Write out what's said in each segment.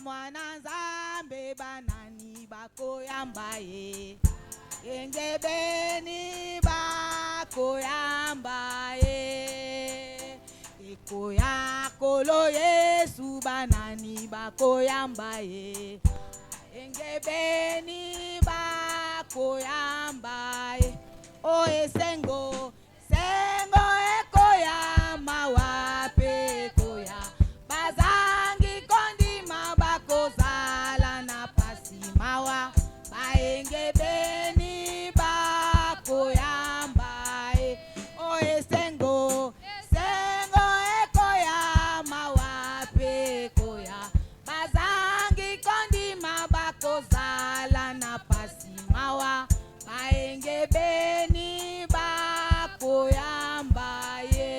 mwana nzambe banani bakoyamba ye engebeni bakoyamba ye ekoya kolo Yesu banani bakoyamba ye engebeni bakoyamba ye o esengo sengo ekoyama wape koya bazangi kondima bakozala na pasimawa baengebeni bakoyamba e o esengo sengo ekoyama wape koya bazangi kondima bakozala na pasimawa baengebeni bakoyamba ye.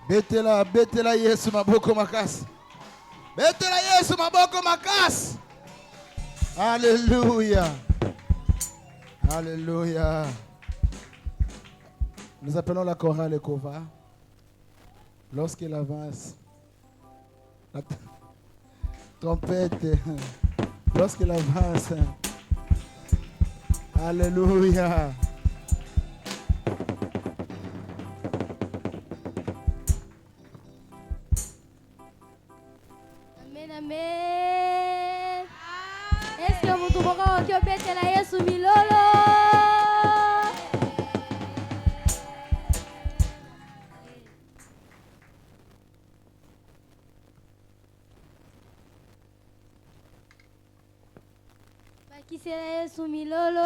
Betela, betela Yesu maboko makasi. Betela Yesu maboko makasi. Alléluia. Alléluia. Nous appelons la chorale Ekova. Lorsqu'il avance, Trompette. Lorsqu'il avance. Alléluia. Amen, amen. Est-ce que vous trouvez que Bethel Yesu milolo? Qui c'est Yesu milolo?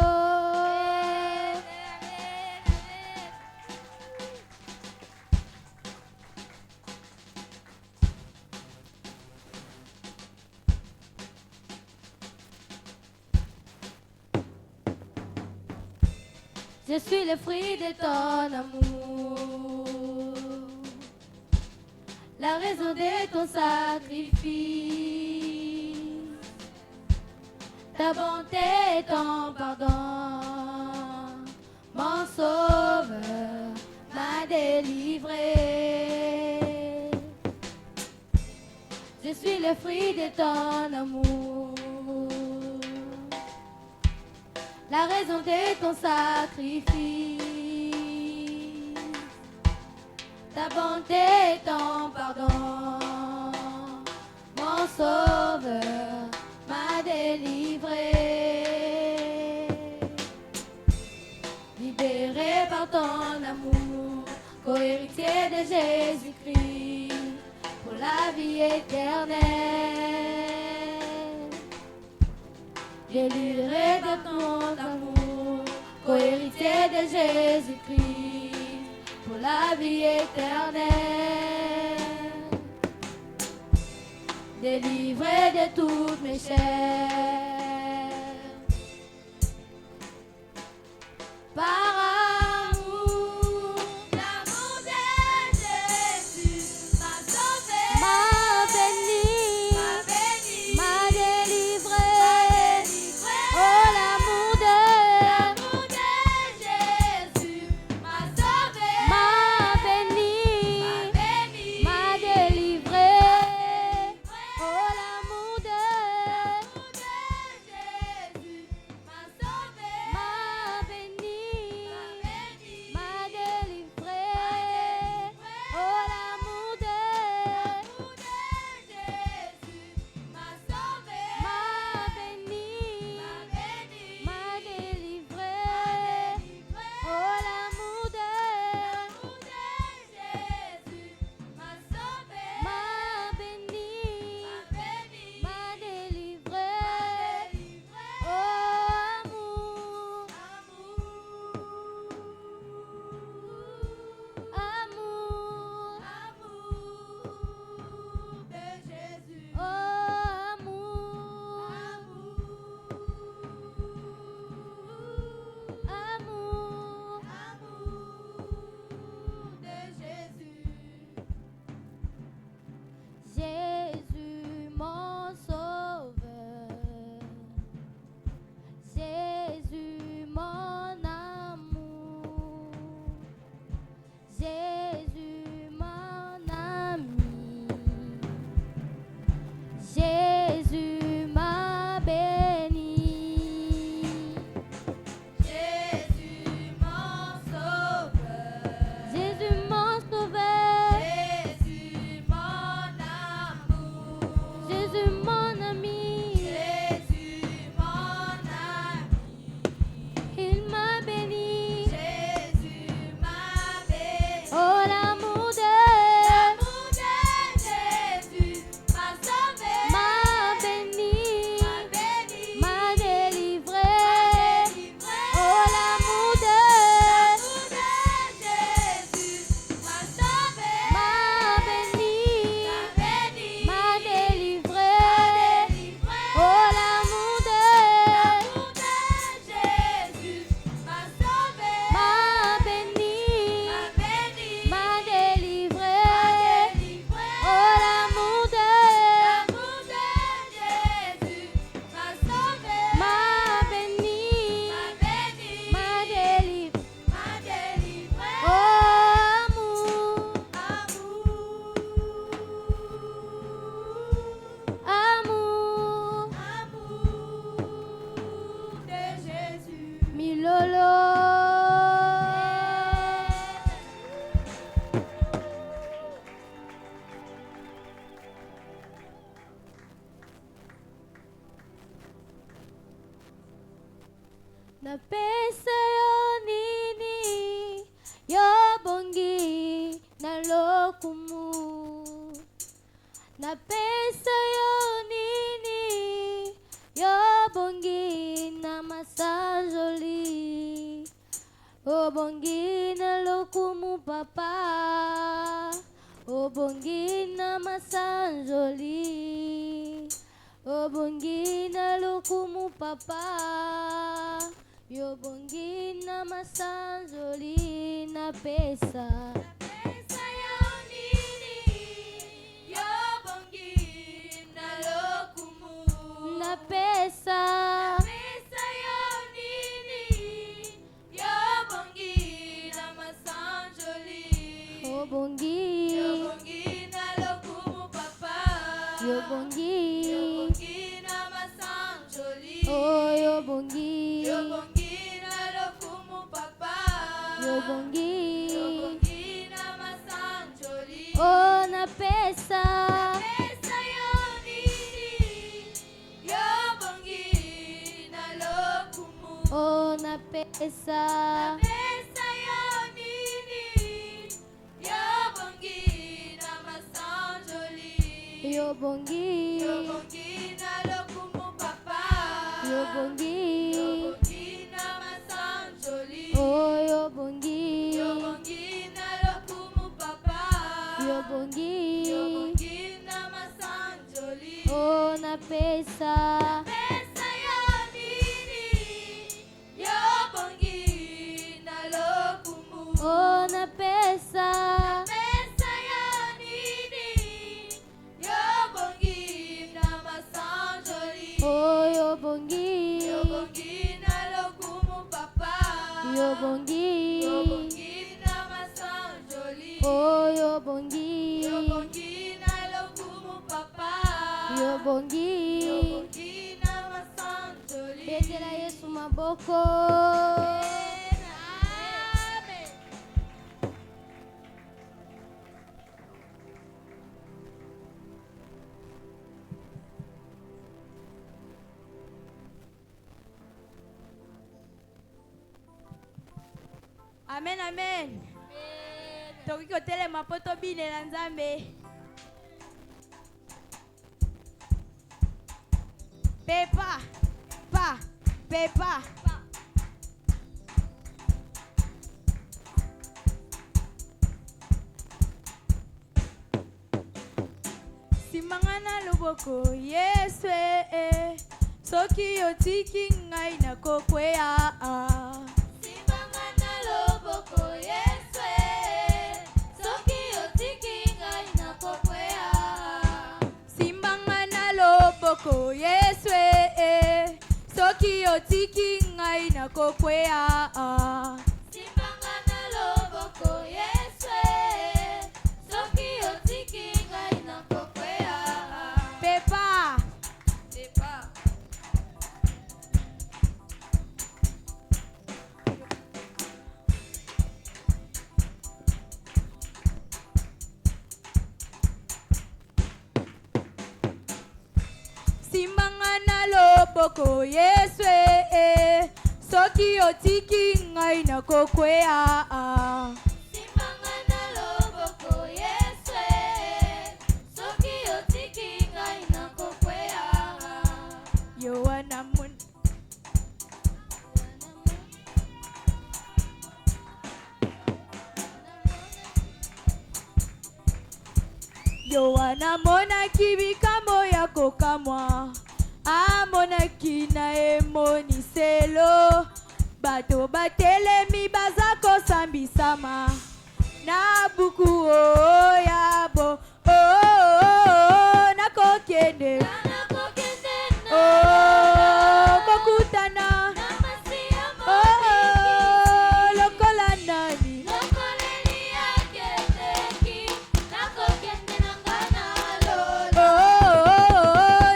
Je suis le fruit de ton amour, la raison de ton sacrifice, ta bonté et ton pardon, mon sauveur m'a délivré. Je suis le fruit de ton amour, la raison de ton sacrifice, ta bonté et ton pardon, mon sauveur m'a délivré. Libéré par ton amour, co-héritier de Jésus-Christ, pour la vie éternelle. Délivré de ton amour, co-héritier de Jésus-Christ, pour la vie éternelle. Délivré de toutes mes chairs. Par amour, l'amour de Jésus m'a sauvé, m'a béni, m'a délivré. Oh, l'amour de Jésus m'a sauvé, m'a béni, m'a délivré. Oh, l'amour de Jésus m'a sauvé, m'a béni, napesa yo nini yo bongi na lokumu napesa yo nini yo bongi na masanjoli o bongi na lokumu papa o bongi na masanjoli o bongi na lokumu papa yo bongi na masanjoli na pesa yo nini yo bongi na lokumu na pesa yo nini yo bongi na masanjoli o bongi na lokumu papa yo bongi na masanjoli oh yo bongi na lokumu papa yo bongi na masanjoli oh na pesa yo nini yo bongi na lokumu oh na pesa yo nini yo bongi na masanjoli yo bongi na lokumu papa yo bongi na masanjoli oh yo bongi na lokumu papa yo bongi na masanjoli oh na pesa yo nini yo bongi na lokumu oh na pesa yo nini yo bongi na masanjoli oh yo bongi na lokumu papa yo bongi na masanjoli oh yo bongi na lokumu papa yo bongi na masanjoli betela Yesu maboko Amen, amen. Toki kotelema po tobinela Nzambe. Pepa, pepa. Simangana loboko Yesu soki yotiki ngai na kokwea Simangana loboko Yesu soki yotiki ngai na kokwea Simangana loboko Yesu soki yotiki ngai na kokwea Simangana loboko Yesu soki yotiki ngai na kokwea Pepa Simangana loboko Yesu soki yotiki ngai na kokwea Simangana loboko Yesu soki yotiki ngai na kokwea Yohana mun Yohana monaki bikambo ya kokamwa amonaki na emoniselo bato batelemi baza kosambisama na buku yabo nakokende kokutana lokola nani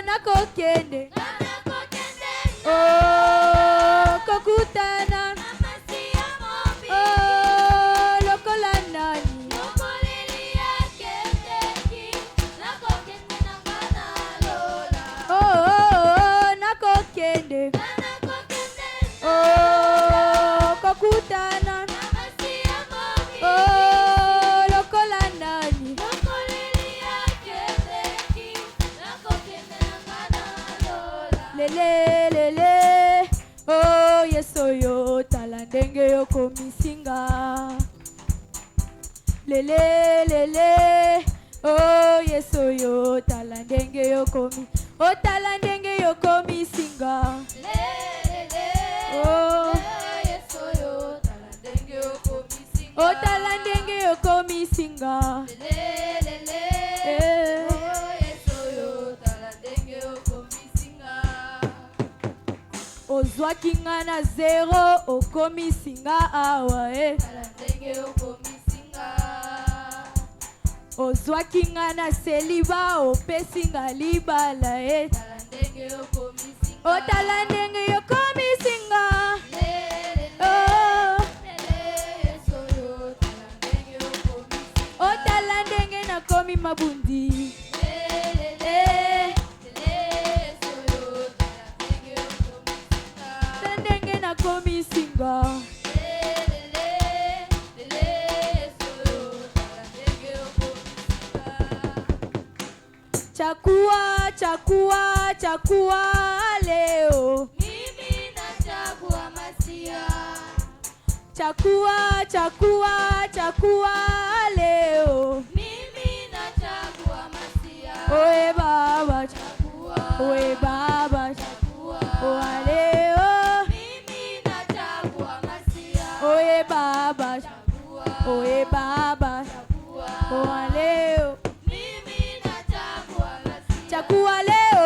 nakokende kokutana lokola nani lele lele oh yeso yo tala ndenge yo komisinga lele lele oh yeso yo tala ndenge yo komi oh tala ndenge yo komisinga lele oh yeso yo tala ndenge yo komisinga oh tala ndenge yo komisinga lele oh yeso yo tala ndenge yo komisinga ozwaki nga na zero okomisinga awa tala ndenge yo komisinga ozwaki nga na seliba opesinga libala tala ndenge yo komisinga o tala ndenge yo komisinga o tala ndenge nakomi mabundi tala ndenge nakomi singa chakua chakua chakua leo mimi nachagua masia chakua chakua chakua leo mimi nachagua masia oe baba chakua oe baba chakua oe leo mimi nachagua masia oe baba chakua oe baba chakua oe leo chakua leo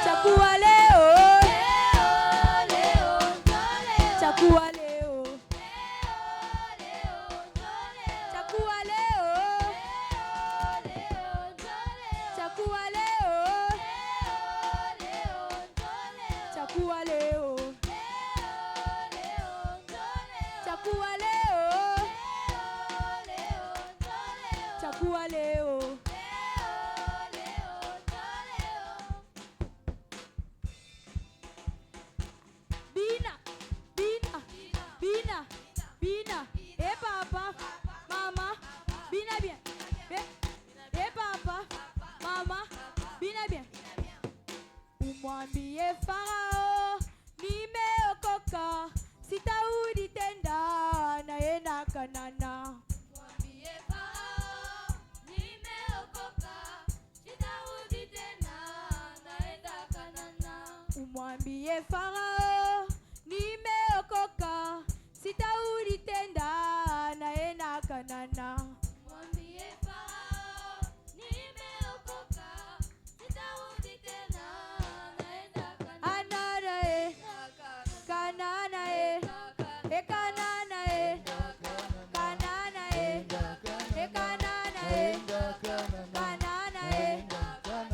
chakua leo chakua leo chakua leo chakua leo chakua leo chakua leo chakua leo Bina Bina Bina Bina eh papa mama Bina bien eh papa mama Bina bien umwambie Farao nimeokoka sitaudi tena naenda Kanana umwambie Farao nimeokoka sitaudi tena naenda Kanana umwambie Farao nimeokoka sitaudi tena naenda Kanana Kanana Kanana Kanana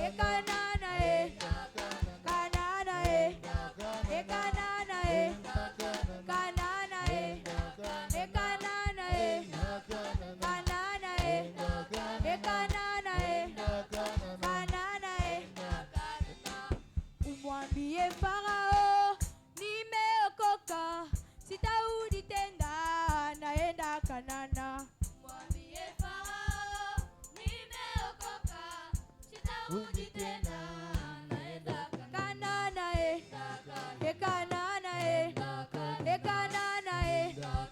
Kanana umwambie Farao nimeokoka sitaudi tena naenda Kanana umwambie Farao nimeokoka sitaudi tena naenda Kanana Kanana Kanana Kanana Kanana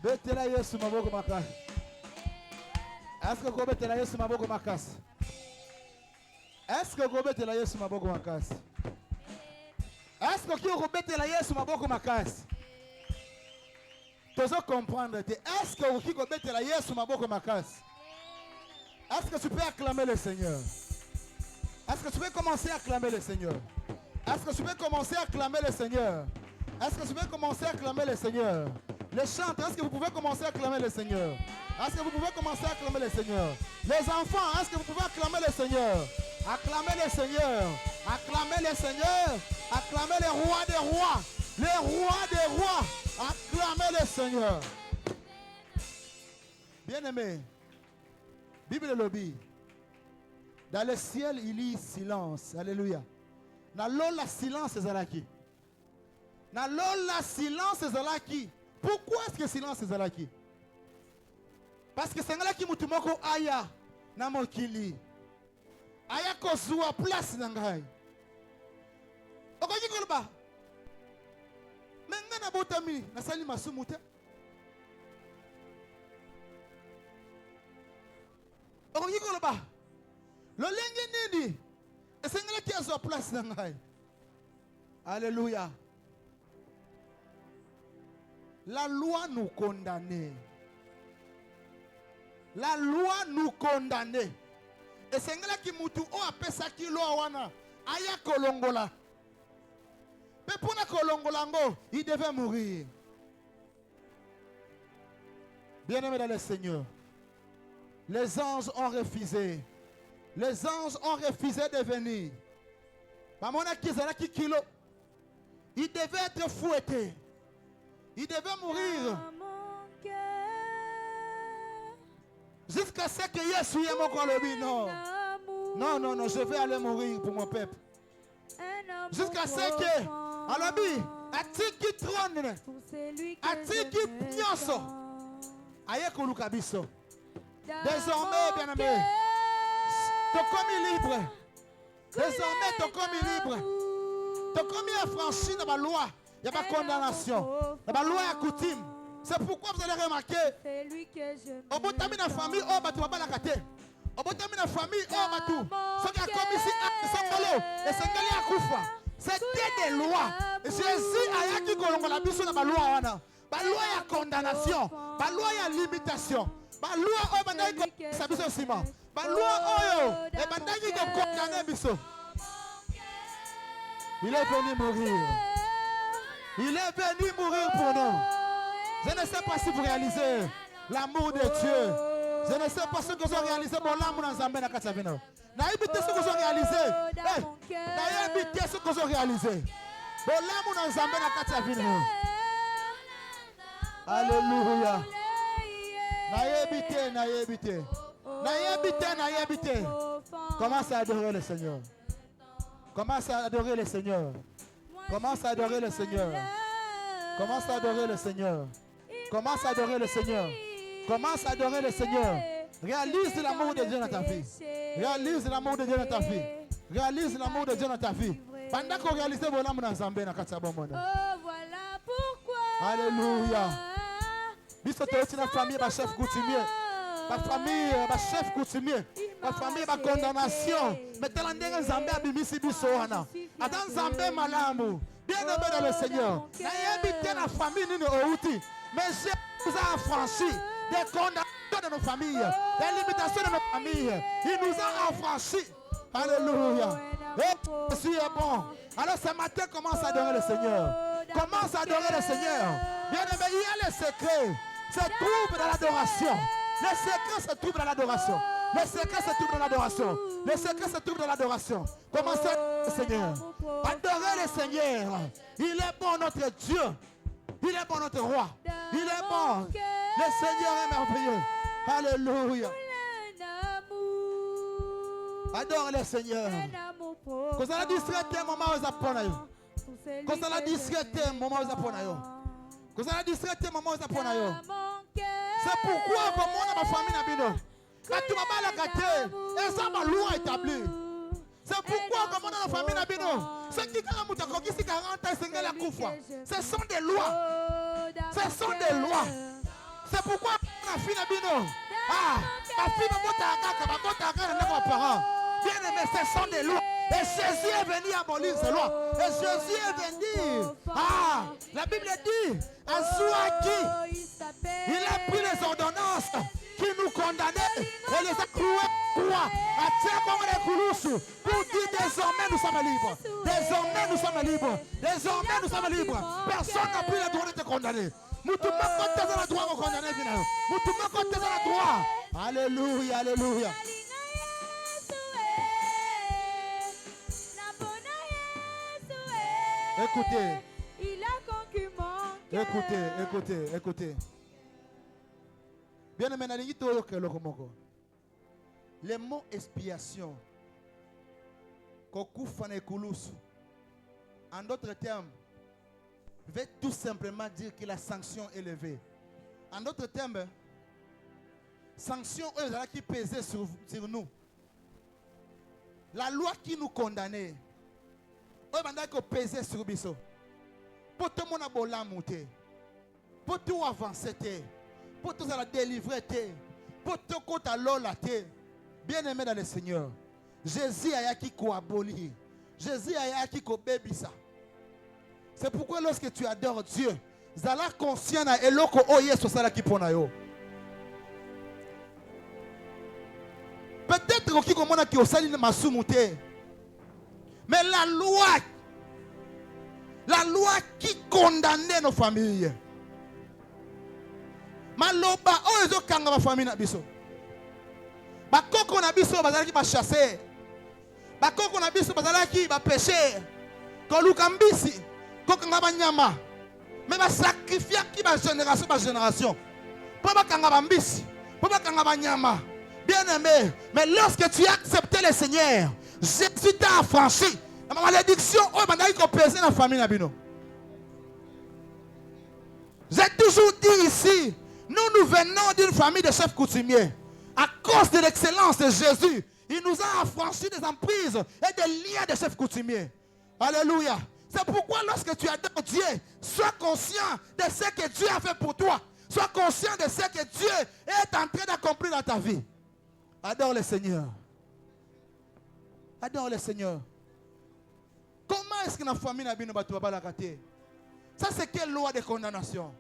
Betela Yesu maboko makasi. Aska ko betela Yesu maboko makasi. Est-ce que vous mettez la Yesu maboko makasi? Est-ce que vous mettez la Yesu maboko makasi? Tu dois comprendre. Est-ce que vous mettez la Yesu maboko makasi? Est-ce que tu peux acclamer le Seigneur? Est-ce que tu peux commencer à acclamer le Seigneur? Est-ce que tu peux commencer à acclamer le Seigneur? Est-ce que tu peux commencer à acclamer le Seigneur? Les chanteurs, est-ce que vous pouvez commencer à acclamer le Seigneur? Est-ce que vous pouvez commencer à acclamer le Seigneur? Les enfants, est-ce que vous pouvez acclamer le Seigneur? Acclamer le Seigneur. Acclamer le Seigneur. Acclamer le roi des rois. Le roi des rois. Acclamer le Seigneur. Bien-aimé, Bible lobby. Dans le ciel, il y a silence. Alléluia. Dans l'eau, la silence est zalaki. Dans l'eau, la silence est zalaki. Pourquoi est-ce que silence est zalaki? Parce que c'est là qui mutumoko aya na mokili. Aya kozua place nangai. Okoki kolba. Menga na botami na sali masumuta. Okoki kolba. Le lenge nini. Et c'est là qui a sa place nangai. Alléluia. La loi nous condamne. La loi nous condamne. Et c'est là qui mutu o apesa ki lo wana aya kolongola. Mais pour na kolongola ngo, il devait mourir. Bien-aimés dans le Seigneur, les anges ont refusé. Les anges ont refusé de venir. Il devait être fouetté. Il devait mourir. Jusqu'à ce que Yesu y mon colobi. Non. Non, non, non, je vais aller mourir pour mon peuple. Jusqu'à ce que, Alobi, Atiki trône, Atiki pignoso, Aye Kolukabiso. Désormais, bien-aimé, tu commis libre. Désormais, tu commis libre. Tu commis affranchi dans la loi. Il n'y a pas de condamnation. Dans la loi, il y a coutume. C'est pourquoi vous allez remarquer. Au bout de la famille, oh, bah, tu vas pas la gâter. Au bout de la famille, oh, bah, tout. Ce qui a commis ici, et c'est qu'il y a Koufa. C'était des lois. Et Jésus a dit que la mission dans la loi. La loi, il y a condamnation. La loi, il y a limitation. La loi, oh, bah, il y a sa mission ciment. La loi, oh, et bah, il y a condamné mission. Il est venu mourir. Il est venu mourir pour nous. Je ne sais pas si vous réalisez l'amour de Dieu. Je ne sais pas ce que vous avez réalisé. Bon, l'amour dans Zambé na Katsavino. N'habitez ce que vous avez réalisé. N'habitez ce que vous avez réalisé. Bon, l'amour dans Zambé na Katsavino. Alléluia. N'habitez, n'habitez. N'habitez, n'habitez. Commence à adorer le Seigneur. Commence à adorer le Seigneur. Commence à adorer le Seigneur. Commence à adorer le Seigneur. Commence à adorer le Seigneur. Commence à adorer le Seigneur. Réalise l'amour de Dieu dans ta vie. Réalise l'amour de Dieu dans ta vie. Réalise l'amour de Dieu dans ta vie. Pendant qu'on réalise mon amour dans Zambé, dans Katsabomona. Oh, voilà pourquoi. Alléluia. Bissoto aussi la famille, ma chef coutumier. Ma famille, ma chef coutumier. Ma famille, ma condamnation. Mais tel en Zambé a bimisi bisoana. Attends Zambé malamu. Bien-aimé dans le Seigneur. N'ayez la famille ni nos outils. Mais Jésus nous a affranchis des condamnations de nos familles, des limitations de nos familles. Il nous a affranchis. Alléluia. Et Jésus est bon. Alors ce matin, commence à adorer le Seigneur. Commence à adorer le Seigneur. Bien-aimé, il y a le secret. Se trouve dans l'adoration. Le secret se trouve dans l'adoration. Le secret se trouve dans l'adoration. Le secret se trouve dans l'adoration. Commencez à adorer le Seigneur. Adorez le Seigneur. Il est bon notre Dieu. Il est bon notre roi. Il est bon. Le Seigneur est merveilleux. Alléluia. Adore le Seigneur. Quand ça la discrété, maman vous apprend. Quand ça la discrété, maman vous apprend. Quand ça la discrété, maman vous apprend. C'est pourquoi comme on a ma famille na bino. Quand tu m'as la gâté, et ça ma loi établie. C'est pourquoi comme on a la famille na bino. Ceux qui ont 40 ans, ce sont des lois. Ce sont des lois. C'est pourquoi la fille na bino. Ah, ma fille na bota kaka, ma bota kaka na nos parents. Bien aimé, ce sont des lois. Et Jésus est venu abolir ces lois. Et Jésus est venu. La Bible dit, à Zouaki, il a pris les ordonnances qui nous condamnaient et les a cloués à pour dire désormais nous sommes libres. Désormais nous sommes libres. Désormais nous sommes libres. Personne n'a plus le droit de te condamner. Alléluia, alléluia. Écoutez. Écoutez. Bien aimé, les mots expiation, en d'autres termes, veut tout simplement dire que la sanction est levée. En d'autres termes, sanction qui pesait sur nous. La loi qui nous condamnait, qui pesait sur nous. Pour tout le monde monter, pour tout avancer, pour tout la délivrer, pour tout compte à l'ola. Bien aimé dans le Seigneur, Jésus a qui abolir. Jésus a qui bébisa. C'est pourquoi lorsque tu adores Dieu, zala conscient na eloko oye sosala ki pona yo. Peut-être ki komona ki osali na masumu te. Mais la loi qui condamnait nos familles. Maloba oyo kanga ma famille na biso. Ba koko na biso bazalaki ba chasser. Ba koko na biso bazalaki ba pêcher. Ko lukambisi. Mais va sacrifier qui va génération par génération. Pas kanga mbisi, pas kanga nyama. Bien aimé, mais lorsque tu as accepté le Seigneur, Jésus t'a affranchi. La malédiction, dans la famille. J'ai toujours dit ici, nous venons d'une famille de chefs coutumiers. À cause de l'excellence de Jésus, il nous a affranchis des emprises et des liens de chefs coutumiers. Alléluia. C'est pourquoi lorsque tu adores Dieu, sois conscient de ce que Dieu a fait pour toi. Sois conscient de ce que Dieu est en train d'accomplir dans ta vie. Adore le Seigneur. Adore le Seigneur. Comment est-ce que la famille n'a pas la rater? Ça c'est quelle loi de condamnation?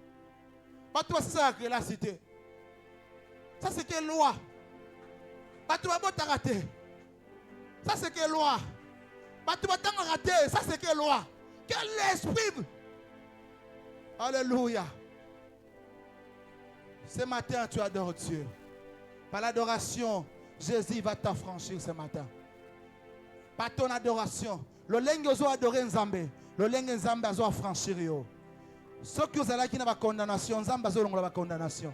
Pas toi c'est ça que la cité. Ça c'est quelle loi? Pas toi pas rater. Ça c'est quelle loi? Pas toi pas rater. Ça c'est quelle loi? Quel esprit? Alléluia. Ce matin, tu adores Dieu. Par l'adoration, Jésus va t'affranchir ce matin. Par ton adoration, le lingue ozo adorer Nzambe, le lingue Nzambe azo affranchir yo. Ceux qui ont qui n'ont condamnation, Nzambe azo la condamnation.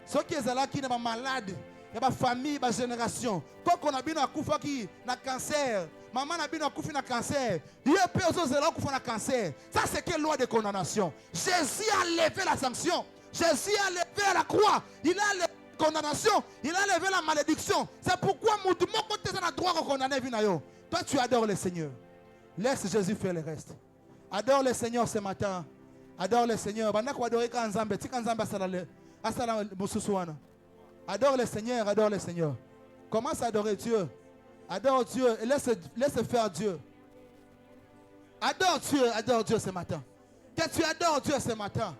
Ceux qui ont qui n'ont malade, il y a famille, il y a génération. Quand on a bien un coup qui na cancer, maman a bien un coup na cancer, il y a personne qui a cancer. Ça c'est quelle loi de condamnation? Jésus a levé la sanction. Jésus a levé la croix. Il a levé la condamnation. Il a levé la malédiction. C'est pourquoi mon côté a droit de condamner. Toi tu adores le Seigneur. Laisse Jésus faire le reste. Adore le Seigneur ce matin. Adore le Seigneur. Adore le Seigneur, adore le Seigneur. Commence à adorer Dieu. Adore Dieu et laisse faire Dieu. Adore Dieu ce matin. Que tu adores Dieu ce matin.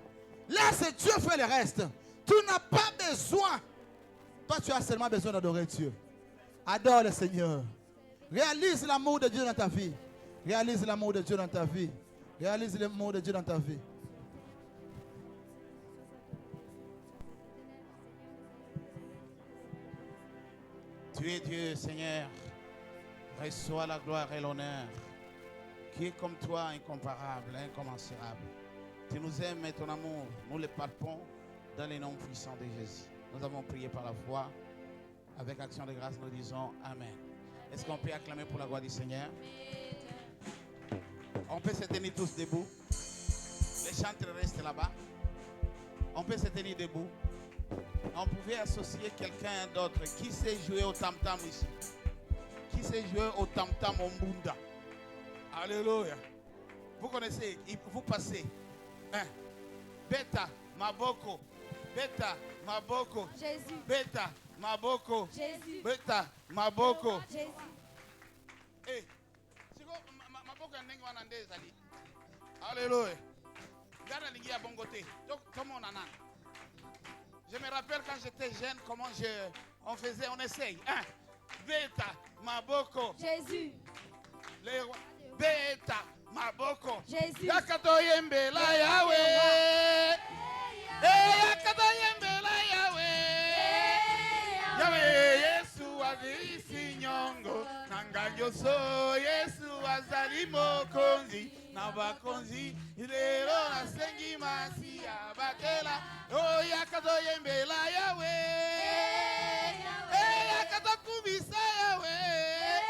Laisse Dieu faire le reste. Tu n'as pas besoin. Toi, tu as seulement besoin d'adorer Dieu. Adore le Seigneur. Réalise l'amour de Dieu dans ta vie. Réalise l'amour de Dieu dans ta vie. Réalise l'amour de Dieu dans ta vie. Tu es Dieu, Seigneur. Reçois la gloire et l'honneur. Qui est comme toi, incomparable, incommensurable. Tu nous aimes et ton amour, nous le palpons dans les noms puissants de Jésus. Nous avons prié par la foi. Avec action de grâce, nous disons Amen. Est-ce qu'on peut acclamer pour la gloire du Seigneur? On peut se tenir tous debout. Les chantres restent là-bas. On peut se tenir debout. On pouvait associer quelqu'un d'autre. Qui sait jouer au tam-tam ici? Qui sait jouer au tam-tam au Mbunda? Alléluia. Vous connaissez, vous passez. Hein? Beta, Maboko. Beta, Maboko. Jésus. Beta, Maboko. Jésus. Beta, Maboko. Jésus. Eh, alléluia. Je me rappelle quand j'étais jeune, comment on faisait, on essaye. Beta, Maboko. Jésus. Beta, Maboko. Jésus. Yakatoyembe la Yahweh. Yakatoyembe la Yahweh. Yahweh, Yesu azisi nyongo. Nanganyoso, Yesu azali mokonzi. Nabakonzi, ilero nasengi masi abakela. Oh, yakatoyembe la Yahweh. Yakatokubisa Yahweh.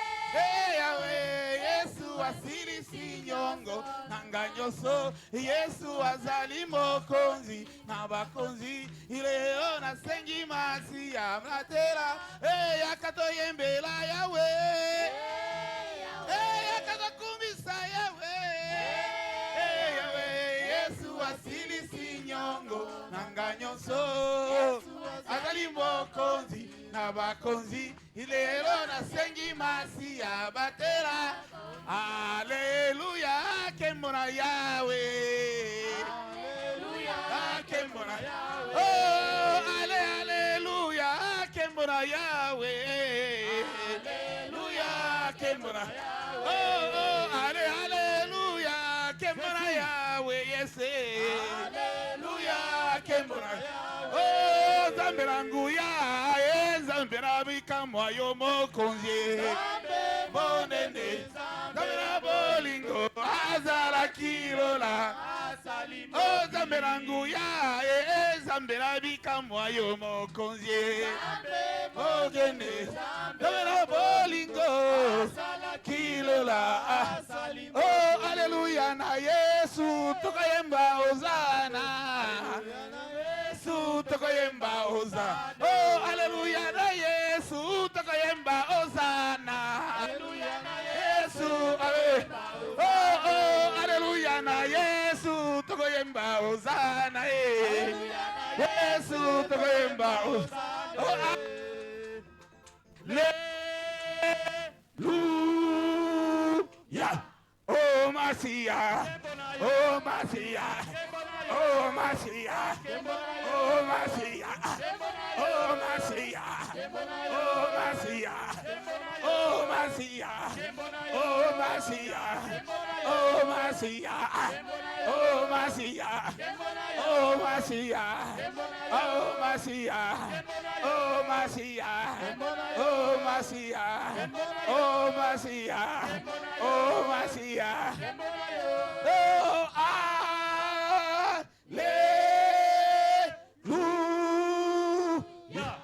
Yahweh, Yesu asili sinyongo. Nanganyoso, Yesu azali mokonzi. Nabakonzi, ilero nasengi masi abakela. Yakatoyembe la Yahweh. Yakatokubisa Yahweh. Yahweh, Yesu asili sinyongo. Nanganyoso, azali mokonzi. Nabakonzi, ilero nasengi masi abatela. Alléluia, kembona Yahweh. Alléluia, kembona Yahweh. Oh, alléluia, kembona Yahweh. Alléluia, kembona Yahweh. Oh, alléluia, kembona Yahweh. Yes, alléluia, kembona Yahweh. Oh, zamberanguya, zambera bikamwa yo mokonzi. Zambe bonene, zambera bolingo, azala kilola. Oh, zamberanguya, zambera bikamwa yo mokonzi. Ogene, zambera bolingo, kilola. Oh, alléluia na Yesu, tukayemba ozana. Yesu, tukayemba ozana. Oh, alléluia na Yesu, tukayemba ozana. Alléluia na Yesu, oh, oh, alléluia na Yesu, tukayemba ozana. Yesu, tukayemba ozana. Oh, Hallelujah. Oh, Masia. Oh, Masia. Oh, Masia. Oh, Masia. Oh, Masia. Oh, Masia. Oh, Masia. Oh, Masia. Oh, Masia. Oh, Masia. Oh, Masia. Oh, Masia. Oh, Masia. Oh, Masia. Oh, Masia. Oh, Masia. Oh, Alléluia.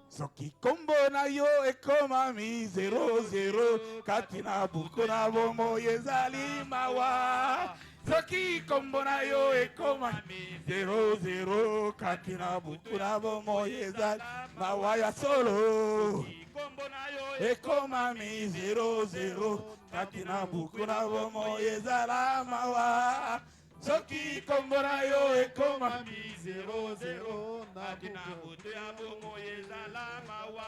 Soki kombo na yo ekoma mi 00 katina buku na bomo yezali mawa. Soki kombo na yo ekoma mi 00 katina buku na bomo yezali mawa ya solo. Ekoma mi 00 katina buku na bomo yezala mawa. Soki kombo na yo ekoma mi 00 katina buku na bomo yezala mawa.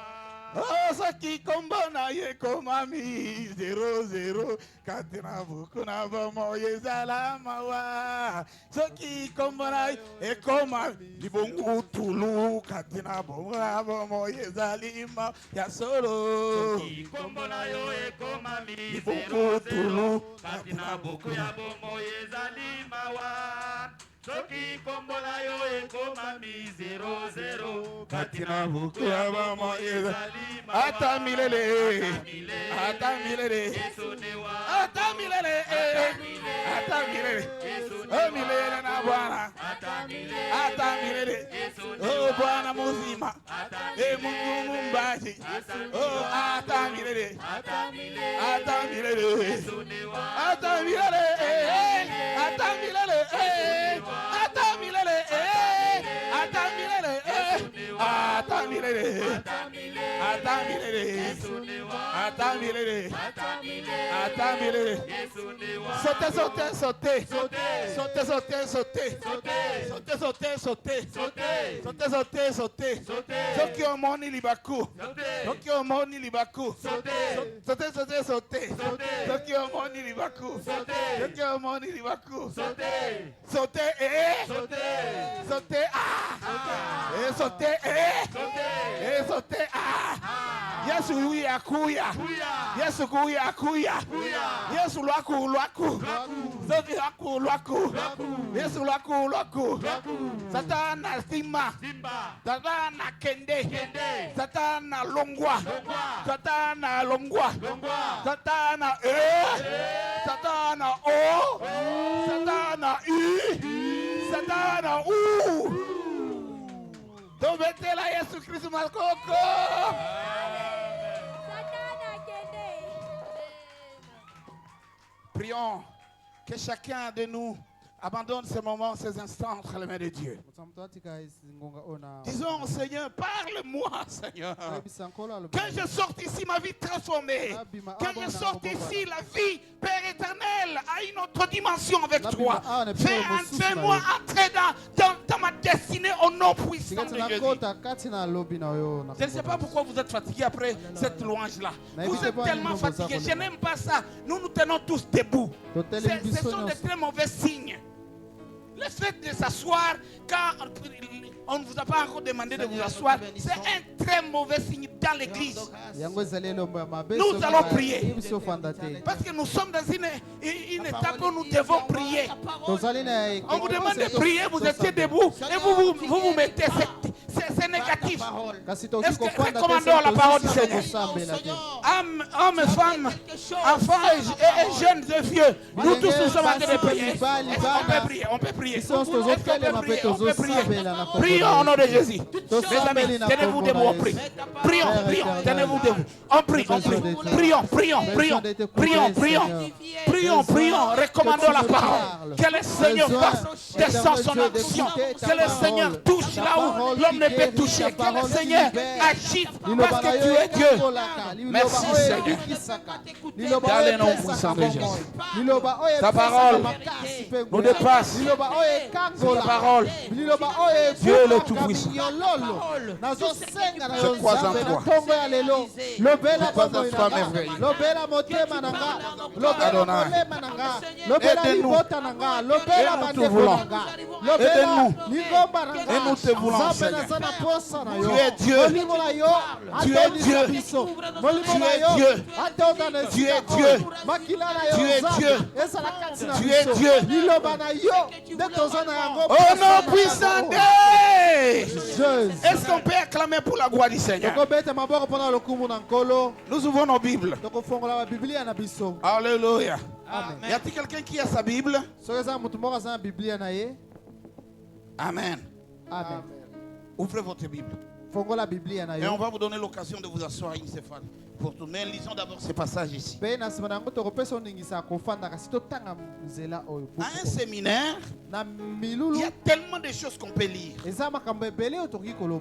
Oh, soki kombo na yo ekoma mi 00 katina buku na bomo yezala mawa. Soki kombo na yo ekoma libongo tulu katina bomo yezali mawa ya solo. Soki kombo na yo ekoma mi 00 katina buku ya bomo yezali mawa. Soki kombo na yo ekoma mi 00 katina buku ya bomo yezali mawa. Ata milele, ata milele, ata milele, ata milele, oh milele na Bwana, ata milele, oh Bwana muzima, Mungu mumbaji, oh ata milele, ata milele, ata milele, ata milele, ata milele, ata milele, ata milele, Sautez, sautez, sautez. Sautez, sautez, sautez. Sautez, sautez, sautez. Sautez, sautez, sautez. Ceux qui ont mon libakou. Ceux qui ont mon libakou. Sautez, sautez, sautez. Ceux qui ont mon libakou. Ceux qui ont mon libakou. Sautez et sautez. Et sautez et sautez. Yesu oui akuya. Yesu kuya akuya. Yesu laku laku. Zoki laku laku. Yesu laku laku. Satana simba. Satana kende. Satana longwa. Satana longwa. Satana Satana o. Satana Satana Dombete la Yesu Christ Malkoko. Prions que chacun de nous abandonne ces moments, ces instants entre les mains de Dieu. Disons, Seigneur, parle-moi, Seigneur. Que je sorte ici ma vie transformée. Que je sorte ici la vie, Père éternel, à une autre dimension avec toi. Fais-moi entrer dans ma destinée au nom puissant de Jésus. Je ne sais pas pourquoi vous êtes fatigués après cette louange-là. Vous êtes tellement fatigués. Je n'aime pas ça. Nous nous tenons tous debout. Ce sont des très mauvais signes. Le fait de s'asseoir quand on ne vous a pas encore demandé de vous asseoir, c'est un très mauvais signe dans l'église. Nous allons prier. Parce que nous sommes dans une étape où nous devons prier. On vous demande de prier, vous étiez debout et vous mettez, c'est négatif. Est-ce que recommandons la parole du Seigneur? Hommes, femmes, enfants et jeunes et vieux, nous tous nous sommes en train de prier. On peut prier. On peut prier. Prions au nom de Jésus. Mes amis, tenez-vous debout, on prie. Prions, tenez-vous debout. On prie. Prions. Recommandons la parole. Que le Seigneur fasse descendre son action. Que le Seigneur touche là où l'homme ne peut toucher. Que le Seigneur agisse parce que tu es Dieu. Merci Seigneur. Dans le nom puissant de Jésus. Ta parole nous dépasse. Ta parole. Dieu le Tout-Puissant. Je crois en toi. Je crois en toi, merveilleux. Adonai. Aide-nous. Et nous te voulons. Aide-nous. Et nous te voulons, Seigneur. Tu es Dieu. Tu es Dieu. Tu es Dieu. Tu es Dieu. Tu es Dieu. Oh non, puissant Dieu. Est-ce qu'on peut acclamer pour la gloire du Seigneur? Nous ouvrons nos Bibles. Alléluia. Y a-t-il quelqu'un qui a sa Bible? Amen. Ouvrez votre Bible. Et on va vous donner l'occasion de vous asseoir à une séphane pour tout. Mais lisons d'abord ce passage ici. À un séminaire, il y a tellement de choses qu'on peut lire.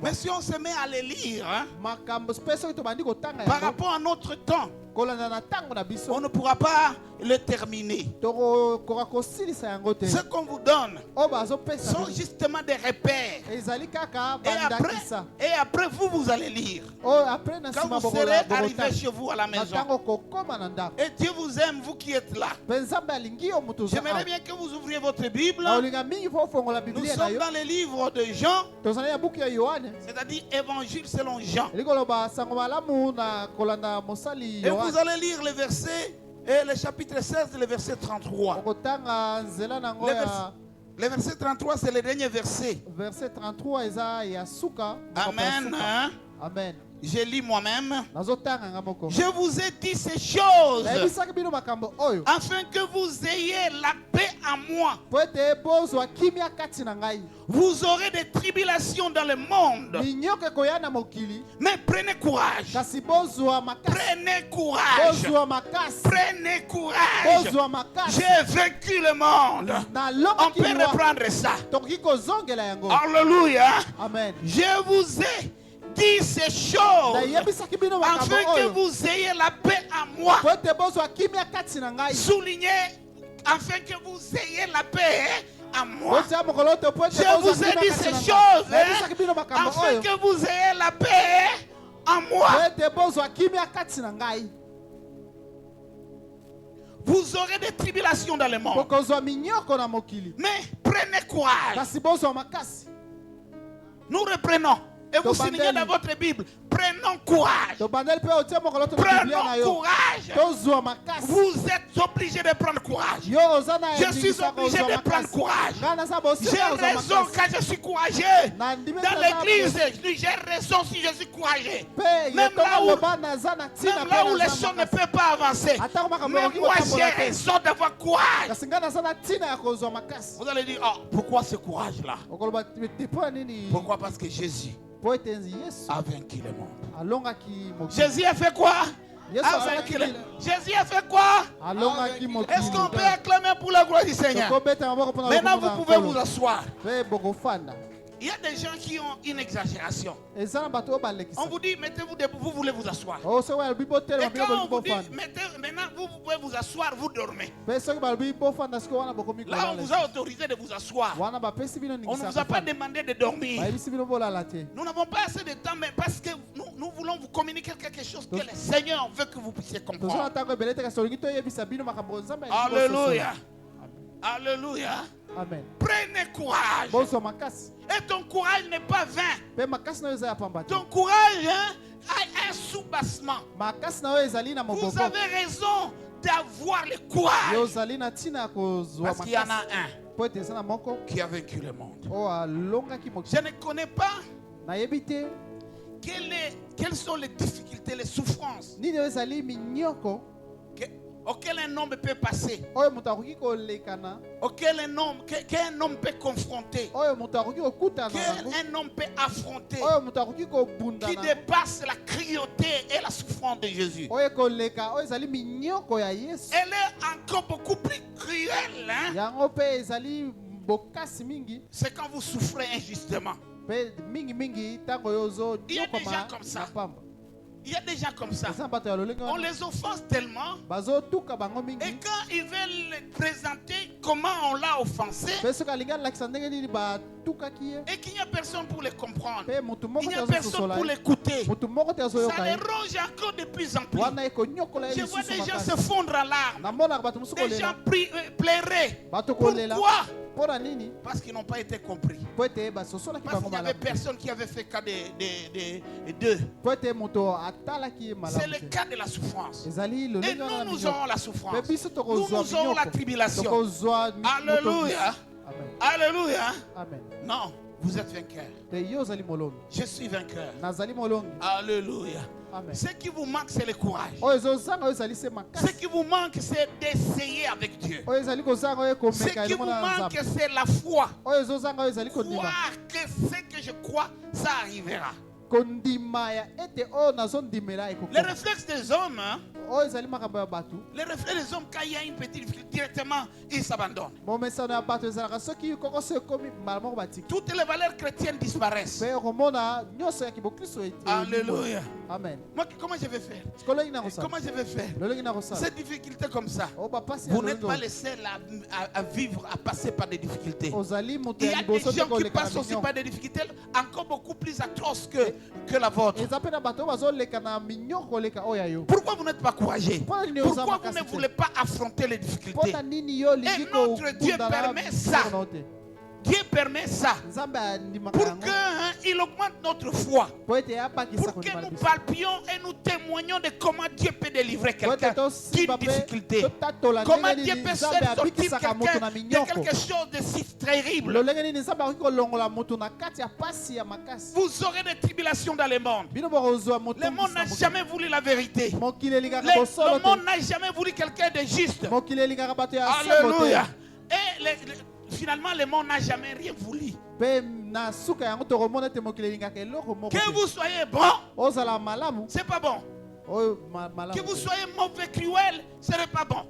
Mais si on se met à les lire, par rapport à notre temps, on ne pourra pas le terminer. Ce qu'on vous donne sont justement des repères. Et après vous allez lire. Quand vous serez arrivé chez vous à la maison. Et Dieu vous aime, vous qui êtes là. J'aimerais bien que vous ouvriez votre Bible. Nous sommes dans le livre de Jean. C'est-à-dire Évangile selon Jean. Et vous allez lire le verset, et le chapitre 16, le verset 33. Le verset 33, c'est le dernier verset. Amen. Amen. Je lis moi-même. Je vous ai dit ces choses afin que vous ayez la paix en moi. Vous aurez des tribulations dans le monde. Mais prenez courage. Prenez courage. Prenez courage. J'ai vaincu le monde. On peut reprendre ça. Alléluia. Amen. Je vous ai dit ces choses nayebisaki bino afin makambo que oyo vous ayez la paix en moi. po ete bozwa kimia kati na ngai Soulignez afin que vous ayez la paix en moi. botia mokolo te po ete Je bozwa vous ai kimia dit kati ces na ngai. choses Nayebisaki bino makambo afin oyo que vous ayez la paix en po moi. ete bozwa kimia kati na ngai Vous aurez des tribulations dans le monde. bokozwa minyoko na mokili Mais prenez courage. kasi bozwa makasi Nous reprenons. Et vous Tobandeli. signez dans votre Bible. Prenons courage. tobandeli mpe otia mokolo te na biblia na Prenons yo courage. tozwa makasi Vous êtes obligés de prendre courage. yo oza na Je suis ebingisa obligé kozwa de prendre makasi courage. ngai naza J'ai bosenga kozwa raison makasi quand je suis courageux. na ndimi Dans l'église, j'ai raison si je suis courageux. mpe Même là où, yetonga naza na ntina même mpe là où les naza choses ne makasi peuvent pas avancer. atako makambo Mais ekoki moi, j'ai kotambola te raison d'avoir courage. kasi ngai naza na ntina ya kozwa makasi Vous allez dire, oh, pourquoi ce courage-là? okoloba mpo ya nini Pourquoi? Parce que Jésus po ete yesu a vaincu le monde. alongaki mokili Jésus a fait quoi? yesu A asalaki vaincu le- nini Jésus a fait quoi? alongaki Est-ce qu'on peut mokili acclamer pour la gloire du Seigneur? tokobeta maboko mpona Maintenant, lokumu na vous pouvez vous nkolo asseoir. mpe bokofanda Il y a des gens qui ont une exagération. eza na bato oyo On balekisa vous dit, mettez-vous debout, vous voulez vous asseoir. o soki balobi botelema Et bino quand on bolingi vous dit, bofanda maintenant vous pouvez vous asseoir, vous dormez. mpe soki balobi bofanda sikoyo wana bokomi Là, on vous a autorisé de vous asseoir. wana bapesi bino On ne vous ningisa a pas demandé de dormir. bayebisi bino bolala te Nous n'avons pas assez de temps, mais parce que nous voulons vous communiquer quelque chose que le Seigneur veut que vous puissiez toza na comprendre. ntango ebele te kasi olingi toyebisa bino makambo nzambe alingi bososola. Alléluia. Alléluia. amen Prenez courage. bozwa makasi Et ton courage n'est pas vain. mpe makasi na yo eza ya pamba te Ton courage hein, a un soubassement. makasi na yo ezali na Vous moboko avez raison d'avoir le yo courage. ozali na ntina ya kozwa Parce qu'il y en a makasi un mpo ete eza na moko qui a vaincu le monde. oyo alongaki Je mokili ne connais pas nayebi te quelles sont les difficultés, les souffrances nini oyo ezali minyoko auxquelles un homme peut passer, oyo moto akoki kolekana auxquelles qu'un homme peut confronter, oyo moto akoki kokutana nango qu'un homme peut affronter, oyo moto akoki kobunda qui nango dépasse la cruauté et la souffrance de Jésus. oyo ekoleka oyo ezali minyoko ya yesu Elle est encore beaucoup plus cruelle. Hein? yango mpe ezali bokasi mingi C'est quand vous souffrez injustement. mpe mingimingi ntango oyo Il y a des gens ozonyokoma comme ça. na pamba Il y a des gens comme ça. eza bato ya lolenge On wana les offense tellement. bazotuka bango Et mingi quand ils veulent présenter comment on l'a offensé, mpe soki alingi alakisa ndenge nini batukaki ye et qu'il n'y a personne pour les comprendre, mpe motu moko il n'y te a personne azososola pour ye l'écouter, motu moko te ça azoyoka les ye ronge encore de plus en plus. wana ekonyokola ye Je vois lisusu des gens makasi se fondre en larmes, namonaka bato mosusu des gens kolela pleurer. bato kolela Pourquoi? mpo na nini Parce qu'ils n'ont pas été compris. mpo ete basosolaki Parce bango qu'il n'y avait malamu te. personne qui avait fait cas d'eux. mpo ete moto atalaki ye C'est malamu le te cas de la souffrance. ezali Et lolenge wana nous, na nous minyoko aurons la mpe souffrance. biso Nous, tokozwa nous aurons la minyoko tribulation. tokozwa Alléluia. amen Alléluia. amen Non, vous êtes vainqueur. te ye ozali molongi Je suis vainqueur. nazali molongi Alléluia. amen Ce qui vous manque, c'est le courage. oyo ezozanga oyo ezali se Ce makasi qui vous manque, c'est d'essayer avec Dieu. oyo ezali kozanga oyo Ce ekomeka qui elongo vous na manque, nzambe c'est la foi. oyo ezozanga oyo ezali kondima Croire que ce que je crois, ça arrivera. kondima ya ete oyo nazondimela Les ekokoma réflexes des hommes, hein, oyo ezali makambo ya bato les réflexes des hommes, quand il y a une petite difficulté, directement, ils s'abandonnent. momesano ya bato ezalaka soki kokoso ekomi mbala moko batiki Toutes les valeurs chrétiennes disparaissent. mpe okomona nyonso ya kibokristo Alléluia. amen Moi, comment je vais faire? sikolongi na kosala Comment je vais faire? lolongi na kosala Ces difficultés comme ça, o bapasi ya vous n'êtes lolenge pas oyo. les seuls à vivre, à passer par des difficultés. ozali moto Il y ya a des liboso te gens qui koleka passent na aussi minyoko par des difficultés encore beaucoup plus atroces que la vôtre. eza mpe na bato oyo bazoleka na minyoko koleka oyo ya yo Pourquoi vous n'êtes pas courageux? mpo na nini oza Pourquoi vous makasi ne te voulez pas affronter les mpo difficultés? na nini yo olingi Et notre Dieu kokundana permet ça. na te Dieu permet ça nzambe andimaka pour yango qu'il augmente notre foi, po ete abakisa pour que kondima na nous biso palpions et nous témoignions de comment Dieu peut délivrer po ete quelqu'un tosimba d'une mpe difficulté. totatola Comment ndenge Dieu nini peut nzambe sortir abikisaka moto quelqu'un na de minyoko quelque chose de si terrible. lolenge nini nzambe akoki kolongola moto na kati ya pasi ya makasi Vous aurez des tribulations dans le monde. bino bokozwa Le monde n'a jamais voulu la vérité. mokili elingaka bosolo Le monde te n'a jamais voulu quelqu'un de juste. mokili elingaka bato ya sembo Alléluia. te Et finalement, le monde n'a jamais rien voulu. mpe na suka yango tokomona ete mokili elingaka eloko moko Que te vous soyez bon, ozala malamu c'est pas bon. Que vous soyez mauvais, cruel, ce n'est pas bon.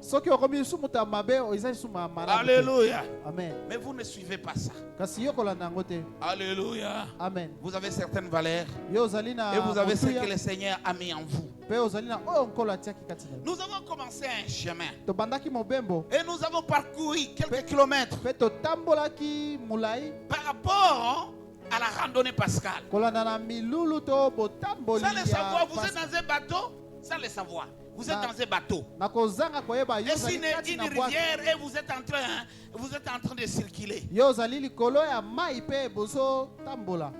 Alléluia. Amen. Mais vous ne suivez pas ça. Kasi yo kolanda yango te. Alléluia. Amen. Vous avez certaines valeurs Yo ozali na et vous avez ce motuya, que le Seigneur a mis en vous. pe ozali na oyo nkolo atiaki kati na yo. Nous avons commencé un chemin Tobandaki mobembo et nous avons parcouru quelques kilomètres pe totambolaki mulai par rapport à la randonnée pascale. kolanda na milulu to botamboli Sans le savoir, ya vous êtes Pasika. dans un bateau, sans le savoir. Vous êtes dans un bateau. Na kozanga koyeba yo Et ozali si kati une na bwato. rivière et vous êtes en train de circuler. Yo ozali likolo ya mai pe bozo tambola.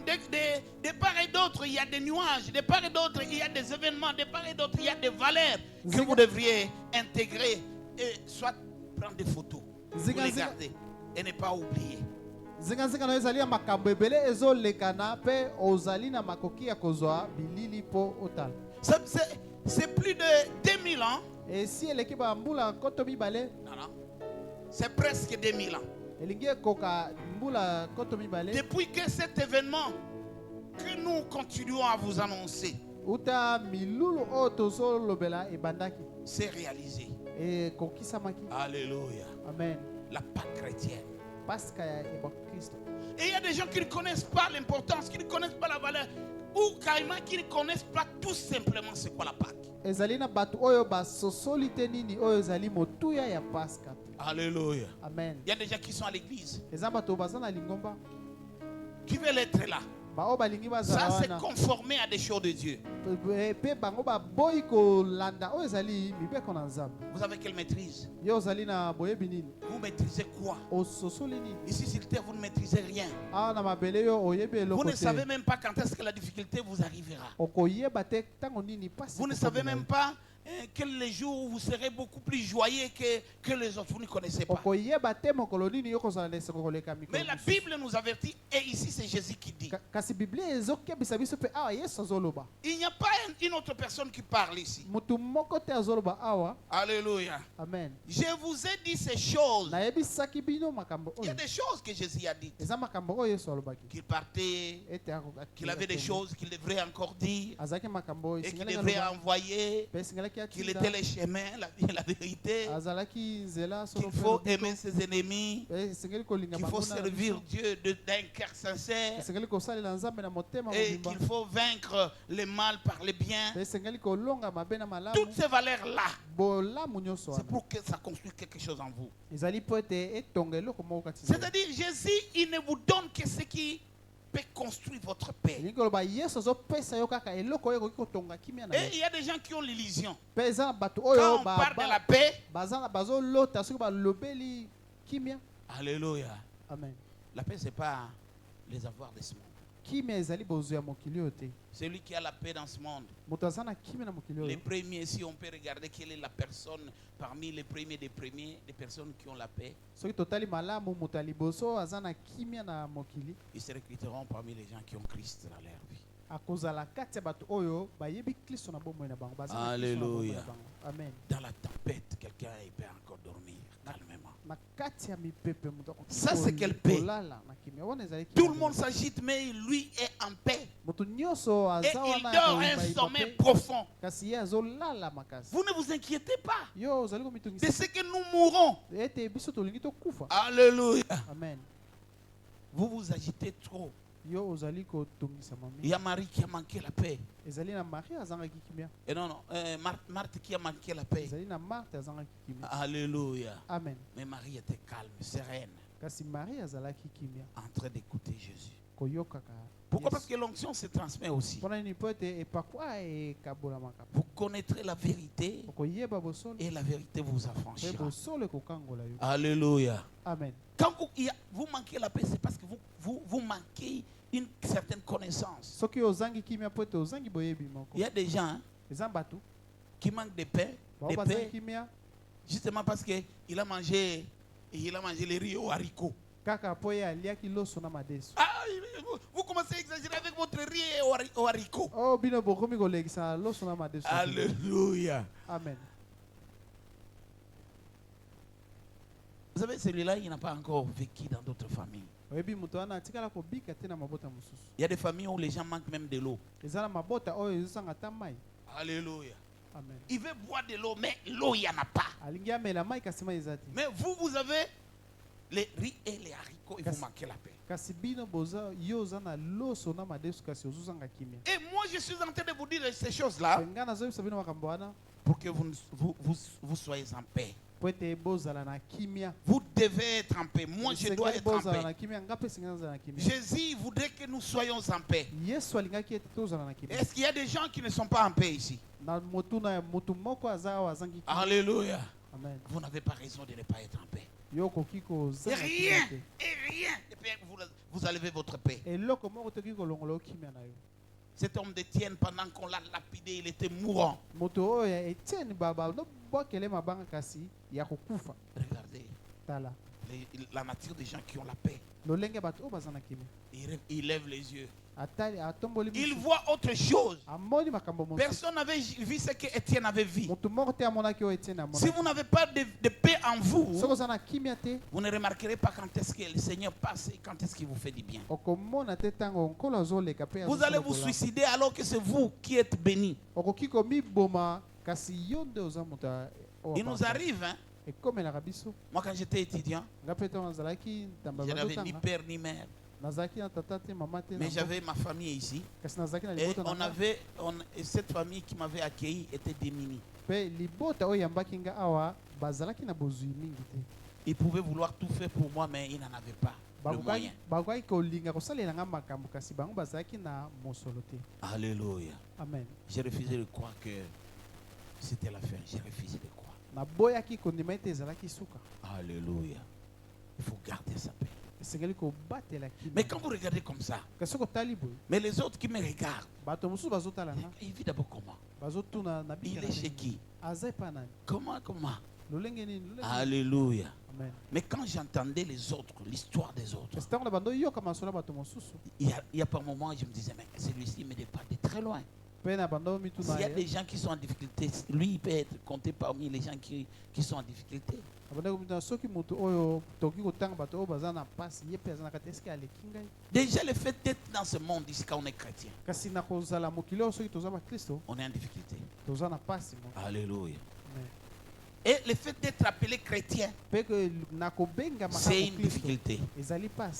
De part et d'autre, il y a des nuages. De part et d'autre, il y a des événements. De part et d'autre, il y a des valeurs que vous devriez intégrer et soit prendre des photos, vous les garder et ne pas oublier. Zinga na yo ezali ya makambo ebele ezolekana pe ozali na makoki ya kozwa bilili po otala. C'est plus de 2000 ans. Et si eleki bambula koto mibale, Non, non. C'est presque 2000 ans. elingi ekoka mbula koto mibale. Depuis que cet événement que nous continuons à vous annoncer Uta milulu oyo tozolobela ebandaki s'est réalisé. ekokisamaki. Alléluia. Amen. La Pâque chrétienne. Pasika ya Kristo. Et il y a des gens qui ne connaissent pas l'importance, qui ne connaissent pas la valeur, ou carrément qui ne connaissent pas tout simplement c'est quoi la Pâque. Ezali na batu oyo basosoli te nini oyo ezali motuya ya Pasika. Alléluia. Amen. Il y a des gens qui sont à l'église, Eza bato baza na lingomba. qui veulent être là. Ba o balingi bazala Ça, c'est wana. conformer à des choses de Dieu. Pe bango baboyi kolanda oyo ezali mibeko na Nzambe. Vous avez quelle maîtrise? Yo ozali na boyebi nini? Vous maîtrisez quoi? Ososoli nini? Ici sur terre, vous ne maîtrisez rien. Ah na mabele yo oyebi eloko Vous ne te. savez même pas quand est-ce que la difficulté vous arrivera. Okoyeba te tango nini pasi. Vous ne savez même pas quel les jours où vous serez beaucoup plus joyeux que les autres. Vous ne connaissez pas. Okoyeba te mokolo nini yo kozala na eseko koleka mikolo. Mais la Bible nous avertit, et ici c'est Jésus qui dit. Kasi Biblia ezokebisa biso pe awa Yesu azoloba. Il n'y a pas une autre personne qui parle ici. Mutu moko te azoloba awa. Alléluia. Amen. Je vous ai dit ces choses. Nayebisaki bino makambo Il y a oyo. des choses que Jésus a dites. Eza makambo oyo Yesu alobaki. Qu'il partait, Ete akokaki. qu'il avait des choses qu'il devrait encore dire, Azaki makambo oyo et qu'il singalaki devrait aloba. envoyer, Pe singalaki qu'il atinda. était le chemin, la vie et la vérité, Azalaki nzela solo qu'il faut aimer ses ennemis, pe singali kolinga qu'il faut bango na servir Dieu d'un cœur sincère, singali kosalela Nzambe na motema et mobimba. qu'il faut vaincre le mal par le bien. Pe singali kolonga mabe na malamu. Toutes ces valeurs-là, Bolamu nyonso c'est wana. pour que ça construise quelque chose en vous. Ezali po ete etonga eloko moko kati na yo. C'est-à-dire, Jésus, il ne vous donne que ce qui peut construire votre paix. Elingi koloba Yesu azopesa yo kaka eloko oyo ekoki kotonga kimia na Et yo. il y a des gens qui ont l'illusion. Pe eza na bato Quand oyo on parle de la paix, bazolota soki balobeli kimia. alléluia. Amen. La paix, ce n'est pas les avoirs de ce monde. Kimia ezali bozo ya mokili oyo te. Celui qui a la paix dans ce monde. Moto aza na kimia na mokili Les oyo. premiers, si on peut regarder quelle est la personne parmi les premiers, des personnes qui ont la paix, Soki totali malamu moto ya liboso aza na kimia na mokili. ils se recruteront parmi les gens qui ont Christ dans leur vie. Akozala kati ya bato oyo bayebi Kristo na bomoi na bango. Baza na Kristo na bomoi Alléluia. na bango. Amen. Dans la tempête, quelqu'un peut encore dormir calmement. Na kati ya mipepe moto akoki Ça, c'est quelle paix? kolala na kimia. Wana ezali Tout kimia. le monde s'agite, mais lui est en paix. Moto nyonso Et aza il wana dort koyeba un yeba sommeil pe, profond. kasi ye azolala makasi. Vous ne vous inquiétez pas Yo ozali de komitungisa ce que nous mourrons. ete biso tolingi tokufa. Alléluia. Amen. Vous vous agitez trop. Yo ozali kotungisa Il mami. y a Marie qui a manqué la paix. Ezali na Marie azangaki kimia. Et non, non, Marthe qui a manqué la paix. Ezali na Marthe azangaki kimia. Alléluia. Amen. Mais Marie était calme, sereine, Kasi Marie azalaki kimia. en train d'écouter Jésus. Koyokaka. Pourquoi? Yesu. Parce que l'onction se transmet aussi. Mpona nini po ete epakwa ekabolamaka. Vous connaîtrez la vérité Okoyeba bosolo. et la vérité vous Pe affranchira. bosolo ekokangola yo. Alléluia. Amen. Quand vous manquez la paix, c'est parce que vous manquez une certaine connaissance. Soki ozangi kimia po ete ozangi boyebi moko. Il y a des gens hein, Eza bato. qui manquent de paix, Bao de bazangi paix kimia. justement parce qu'il a mangé les riz aux haricots. Kaka po ye aliaki loso na madeso. Ah, vous commencez à exagérer avec votre riz aux haricots. Oh bino bokomi kolekisa loso na madeso. Alléluia. Amen. Vous savez, celui-là, il n'a pas encore vécu dans d'autres familles. Oyebi moto wana atikala kobika te na mabota mosusu. Il y a des familles où les gens manquent même de l'eau. Eza na mabota oyo ezosanga ata mai. Alléluia. Amen. Il veut boire de l'eau, mais l'eau, il n'y en a pas. Alingi amela mai kasi mai ezati. Mais vous avez les riz et les haricots et vous manquez la paix. Kasi bino boza yo za na loso na madesu kasi ozuzanga kimia. Et moi, je suis en train de vous dire ces choses-là Ngana zo sabino makambo wana pour que vous soyez en paix. poete bozala na kimia. Vous devez être en paix. Moi, je dois être en bozala na paix. kimia ngape singana za na kimia. Jésus voudrait que nous soyons en paix. Yesu alingaki ete tozala na kimia. Est-ce qu'il y a des gens qui ne sont pas en paix ici? Na motu na motu moko aza wazangi kimia. Alléluia. Amen. Vous n'avez pas raison de ne pas être en paix. Yo kokiko za. Et rien. Et puis vous allez votre paix. Et loko moko toki kolongolo kimia na yo. Cet homme d'Étienne, pendant qu'on l'a lapidé, il était mourant. Moto oya Etienne baba no bokele mabanga kasi ya kokufa. Regardez Tala. la nature des gens qui ont la paix. Lolenge bato o bazana kimia. Il lève les yeux. Atali atomboli. Il voit autre chose. Amoni makambo moto. Personne n'avait vu ce que Étienne avait vu. Moto moko te amona ki o Etienne amona. Si vous n'avez pas de paix en vous, Soko zana kimia te. vous ne remarquerez pas quand est-ce que le Seigneur passe et quand est-ce qu'il vous fait du bien. Okomona te tango nkolo zoleka pe. Vous allez vous suicider alors que c'est vous qui êtes bénis. Okokiko mi boma kasi yonde oza moto. Il nous arrive, hein. Et comme la rabiso. Moi quand j'étais étudiant, je n'avais ni père ni mère. Mais j'avais ma famille ici. Et cette famille qui m'avait accueilli était démunie. Ils pouvaient vouloir tout faire pour moi, mais ils n'en avaient pas le moyen. Alléluia. Amen. J'ai refusé de croire que c'était la fin. J'ai refusé de croire. Alléluia. Il faut garder sa paix. Mais quand vous regardez comme ça, mais les autres qui me regardent, ils vivent d'abord comment? Il est chez qui? Comment? Alléluia. Amen. Mais quand j'entendais les autres, l'histoire des autres, il y a par moments je me disais, mais celui-ci me départ de très loin. S'il y a des gens qui sont en difficulté, lui il peut être compté parmi les gens qui sont en difficulté. Déjà le fait d'être dans ce monde ici quand on est chrétien, on est en difficulté. Alléluia. Et le fait d'être appelé chrétien, c'est une difficulté.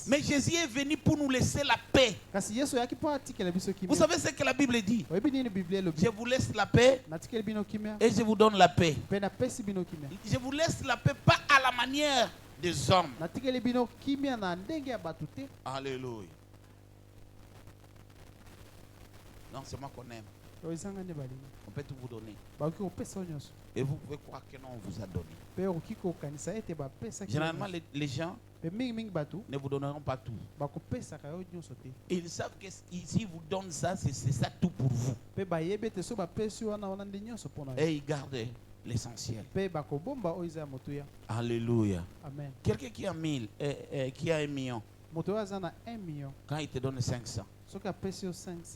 Mais Jésus est venu pour nous laisser la paix. Vous savez ce que la Bible dit? Je vous laisse la paix et je vous donne la paix. Je vous laisse la paix pas à la manière des hommes. Alléluia. Non, c'est moi qu'on aime. On peut tout vous donner. Et vous pouvez croire que non, on vous a donné. Généralement, les gens ne vous donneront pas tout. Ils savent que si vous donnent ça, c'est ça tout pour vous. Et ils gardent l'essentiel. Alléluia. Amen. Quelqu'un qui a 1000, qui a 1 million, quand il te donne 500,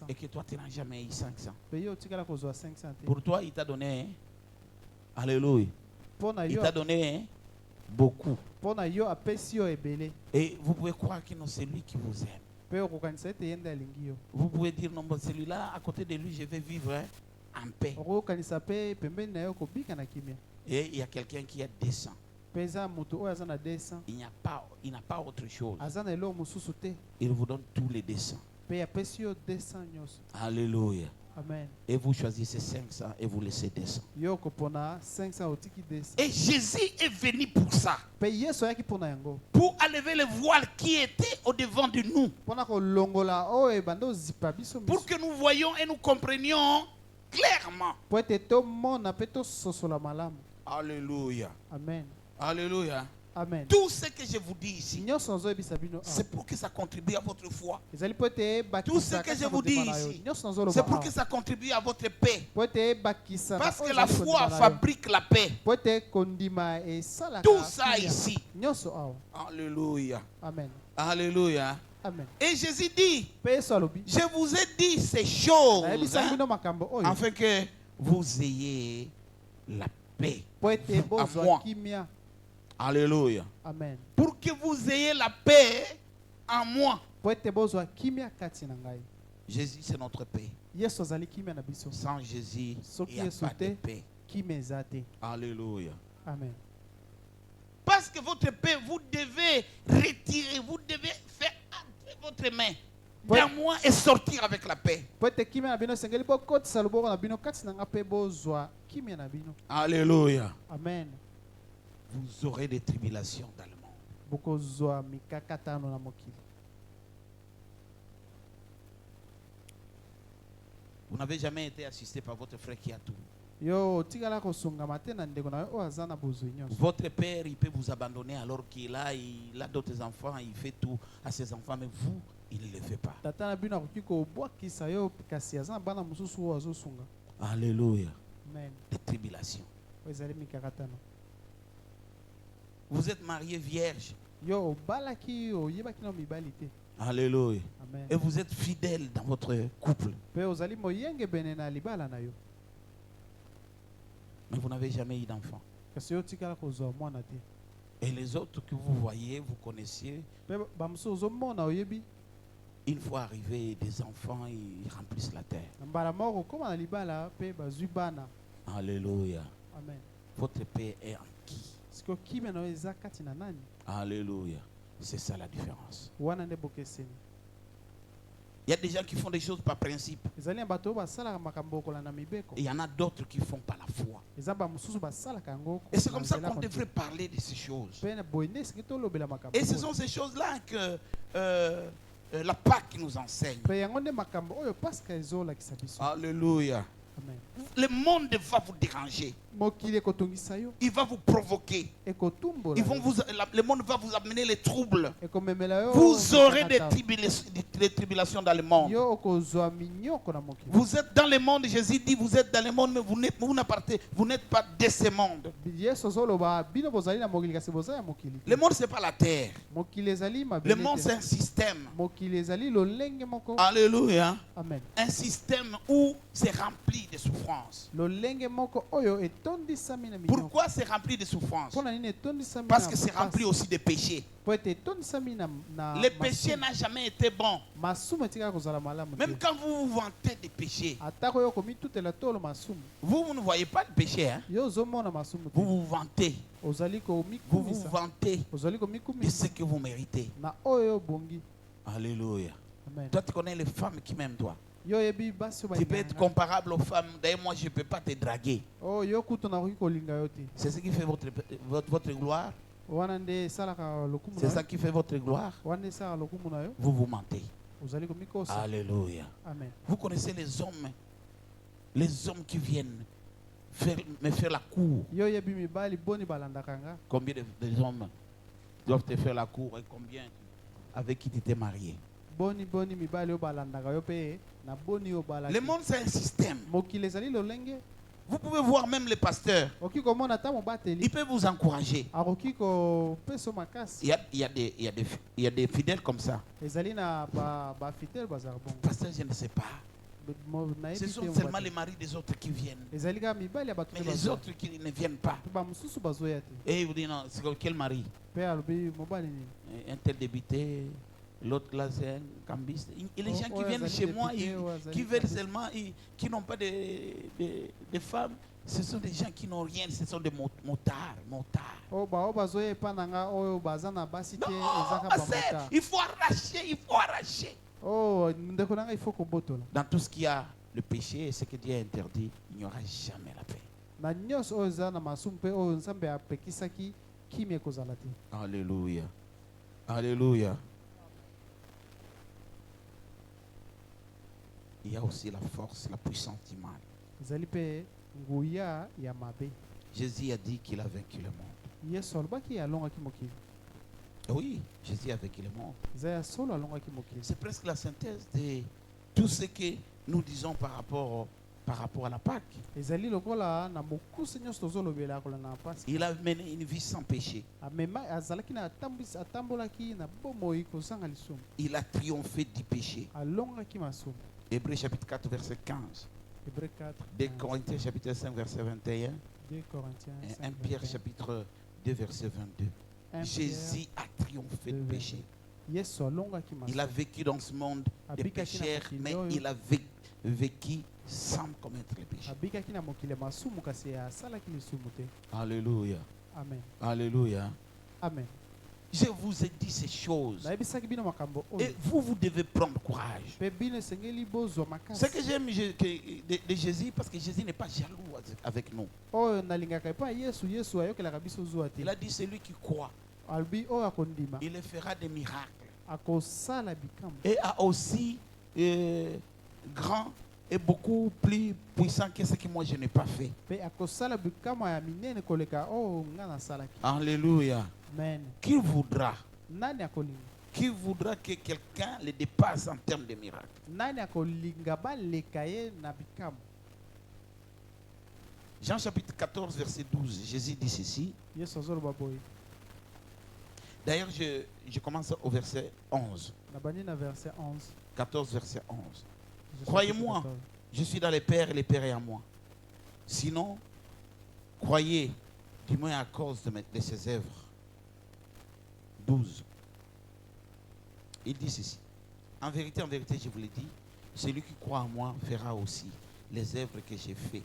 et que toi tu n'as jamais eu 500, pour toi il t'a donné, alléluia, il t'a donné beaucoup. Et vous pouvez croire que non, c'est lui qui vous aime. Vous pouvez dire non, celui-là à côté de lui je vais vivre en paix. Et il y a quelqu'un qui a 200. Il n'a pas autre chose. Il vous donne tous les 200. Alléluia. Amen. Et vous choisissez 500 et vous laissez 200. Et Jésus est venu pour ça. Pour enlever le voile qui était au devant de nous. Pour que nous voyions et nous comprenions clairement. Alléluia. Amen. Alléluia. Amen. Tout ce que je vous dis ici, c'est pour que ça contribue à votre foi. Tout ce que je vous dis ici, c'est pour que ça contribue à votre paix. Parce que la foi fabrique la paix. Tout ça ici. Alléluia. Amen. Alléluia. Amen. Et Jésus dit, je vous ai dit ces choses afin que vous ayez la paix à moi. Alléluia. Amen. Pour que vous ayez la paix en moi. Jésus, c'est notre paix. Yesu azali kimia na biso. Sans Jésus, Soki il n'y a Yesu pas de te, paix. kimia eza te. Alléluia. Amen. Parce que votre paix, vous devez retirer, vous devez faire entrer votre main dans moi et sortir avec la paix. Po ete kimia na bino esengeli bokotisa loboko na bino kati na nga mpe bozwa kimia na bino. Alléluia. Amen. Vous aurez des tribulations dans le monde. Bokozwa mikakatano na mokili. Vous n'avez jamais été assisté par votre frère qui a tout. Yo tikala kosungama te na ndeko na yo oyo aza na bozwi nyonso. Votre père, il peut vous abandonner alors qu'il a d'autres enfants, il fait tout à ses enfants, mais vous, il ne le fait pas. Tata na bino akoki kobwakisa yo kasi aza na bana mosusu oyo azosunga. Alléluia. Amen. Des tribulations. Oyo ezali mikakatano. Vous êtes marié vierge. Yo obalaki oyebaki na mibali te. Alléluia. Amen. Et vous êtes fidèle dans votre couple. Pe ozali moyenge bene na libala na yo. Mais vous n'avez jamais eu d'enfant. Kasi yo tikala kozwa mwana te. Et les autres que vous voyez, vous connaissiez, Pe bamosusu ozomona oyebi une fois arrivés, des enfants, ils remplissent la terre. na mbala moko koma na libala pe bazwi bana. Alléluia. Amen. Votre paix est en qui? Siko kimia na yo eza kati na nani? Alléluia. C'est ça la différence. Wana nde bokeseni. Il y a des gens qui font des choses par principe. Ezali na bato oyo basalaka makambo okolanda mibeko. Et il y en a d'autres qui font par la foi. Eza bamosusu basalaka yango. Et c'est comme ça na nzela qu'on kote. devrait parler de ces choses. Pe na boye nde esengeli tolobela makambo Et ce oyo. sont ces choses-là que la Pâque nous enseigne. Pe yango nde makambo oyo Pasika ezolakisa biso. Alléluia. Amen. Le monde va vous déranger. Mokili ekotungisa yo, Il va vous provoquer. ekotumbola Ils vont yo, le monde va vous amener les troubles. ekomemela yo. Vous aurez des makakata. tribulations dans le monde. Yo okozwa minyoko na mokili. Vous êtes dans le monde, Jésus dit, vous êtes dans le monde, mais vous n'êtes pas de ce monde. Yesu azoloba bino bozali na mokili kasi boza ya mokili. Le monde, ce n'est pas la terre. Mokili ezali Le mabele monde, te. c'est un système. Mokili ezali lolenge moko. Alléluia. Amen. Un système où c'est rempli de souffrance. Lolenge moko oyo etondisami na minyoko. Pourquoi c'est rempli de souffrance? Pona nini etondisami Parce na que c'est rempli pasi? aussi de péchés. Po ete etondisami na Le péché masumu. n'a jamais été bon. Masumu etikaka kozala malamu te. Même quand vous vous vantez des péchés, Atako yo komitutela tolo masumu. vous ne voyez pas le péché. Hein? Yo ozomona masumu te. Vous vous vantez. Ozali Vous vous komikumisa. vantez Ozali de ce komikumisa que vous méritez. na oyo bongi. Alléluia. Amen. Toi, tu connais les femmes qui m'aiment, toi. Yo yebi basi Tu peux être comparable aux femmes. D'ailleurs, moi, je ne peux pas te draguer. Oh yo kutu na koki kolinga yo te. C'est ce qui fait votre gloire. Wana nde salaka lokumu C'est na ça yo. qui fait votre gloire. Wana nde salaka lokumu na yo. Vous vous mentez. Ozali komikosa. Alléluia. Amen. Vous connaissez les hommes qui viennent me faire la cour. Yo yebi mibali boni balandaka nga. Combien de hommes doivent te faire la cour et combien avec qui tu t'es marié? Boni mibali yo balandaka yo pe na boni yo balaki. Le monde, c'est un système. Mokili ezali lolenge. Vous pouvez voir même les pasteurs. Oki komona ta mobateli. Ils peuvent vous encourager. Akoki kopesa makasi. Il y a des fidèles comme ça. Ezali na ba fidèle bazar bon. Pasteur, je ne sais pas. Ce sont seulement les maris des autres qui viennent. Ezali ka mibali ya bato Mais les autres qui ne viennent pas. ba mususu bazoya te. Et ils vous disent non, c'est quel mari? Pe alobi mobali ni. Un tel débuté, l'autre là c'est un cambiste. Et les gens qui viennent chez moi, qui veulent seulement, qui n'ont pas de femmes, ce sont des gens qui n'ont rien, ce sont des motards. Oh bazoya epa nanga oyo baza na basi te Non, ezaka ma ba sœur, mota. il faut arracher. Oh ndeko nanga il faut kobotola. Dans tout ce qui a le péché et ce que Dieu a interdit, il n'y aura jamais la paix. Na nyos oyo za na masumu pe oyo nzambe apekisaki kimia kozala te. Alléluia. Alléluia. Il y a aussi la force, la puissance du mal. Ezali pe nguya ya mabe. Jésus a dit qu'il a vaincu le monde. Yesu alobaki alongaki mokili. Oui, Jésus a vaincu le monde. Ezali solo alongaki mokili. C'est presque la synthèse de tout ce que nous disons par rapport à la Pâque. Ezali lokola na mokusi nyonso tozolobela kola na pasi. Il a mené une vie sans péché. Amema azalaki na atambolaki na bomoi kozanga lisumu. Il a triomphé du péché. Alongaki masumu. Hébreux chapitre 4, verset 15. Hébreux 4. 2 Corinthiens chapitre 5, verset 21. 2 Corinthiens Et 5. 1 Pierre chapitre 2, verset 22. 1 Jésus a triomphé du Pierre, péché. Yesu alongaki Il a vécu dans ce monde des Abikaki na pécheurs, mokili mais oyo. il a vécu sans commettre les péchés. abikaki na mokili ya masumu kasi asalaki lisumu te. Alléluia. Amen. Alléluia. Amen. Je vous ai dit ces choses. nayebisaki bino makambo Et oyo vous devez prendre courage. mpe bino esengeli bozwa Ce makasi que j'aime de Jésus, parce que Jésus n'est pas jaloux avec nous. oyo nalingaka epai yesu yesu ayokelaka biso zuwa te Il a dit celui qui croit, alobi oyo akondima il fera des miracles. akosala bikambo Et a aussi grand et beaucoup plus puissant que ce que moi je n'ai pas fait. mpe akosala bikambo ya minene koleka oyo nga nasalaki. Alléluia. Amen. Qui voudra Nani akolinga que quelqu'un le dépasse en termes de miracles? nani akolinga baleka ye na bikambo. Jean chapitre 14, verset 12, Jésus dit ceci. yesu azoloba boye D'ailleurs, je commence au verset 11. nabandi na verset 11. 14, verset 11. Je Croyez-moi. chapitre 14. Je suis dans les pères et les pères est en moi. Sinon, croyez, du moins à cause de ses œuvres. 12. Il dit ceci. En vérité, je vous le dis, celui qui croit en moi fera aussi les œuvres que j'ai faites.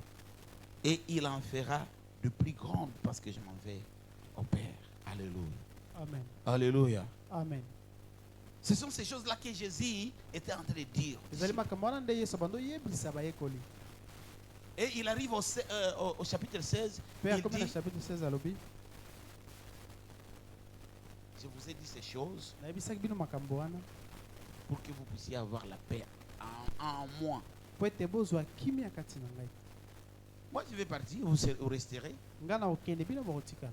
Et il en fera de plus grandes parce que je m'en vais au Père. Alléluia. Amen. Alléluia. Amen. Ce sont ces choses-là que Jésus était en train de dire. ezali makambo wana nde yesu abando yebisa bayekoli Et il arrive au chapitre 16. mpe Il akomi na dit, chapitre 16 alobi je vous ai dit ces choses nayebisaki bino makambo wana pour que vous puissiez avoir la paix en moi. mpo ete bozwa kimia kati na ngai. Moi, je vais partir, vous resterez, ngai na okende bino bokotikala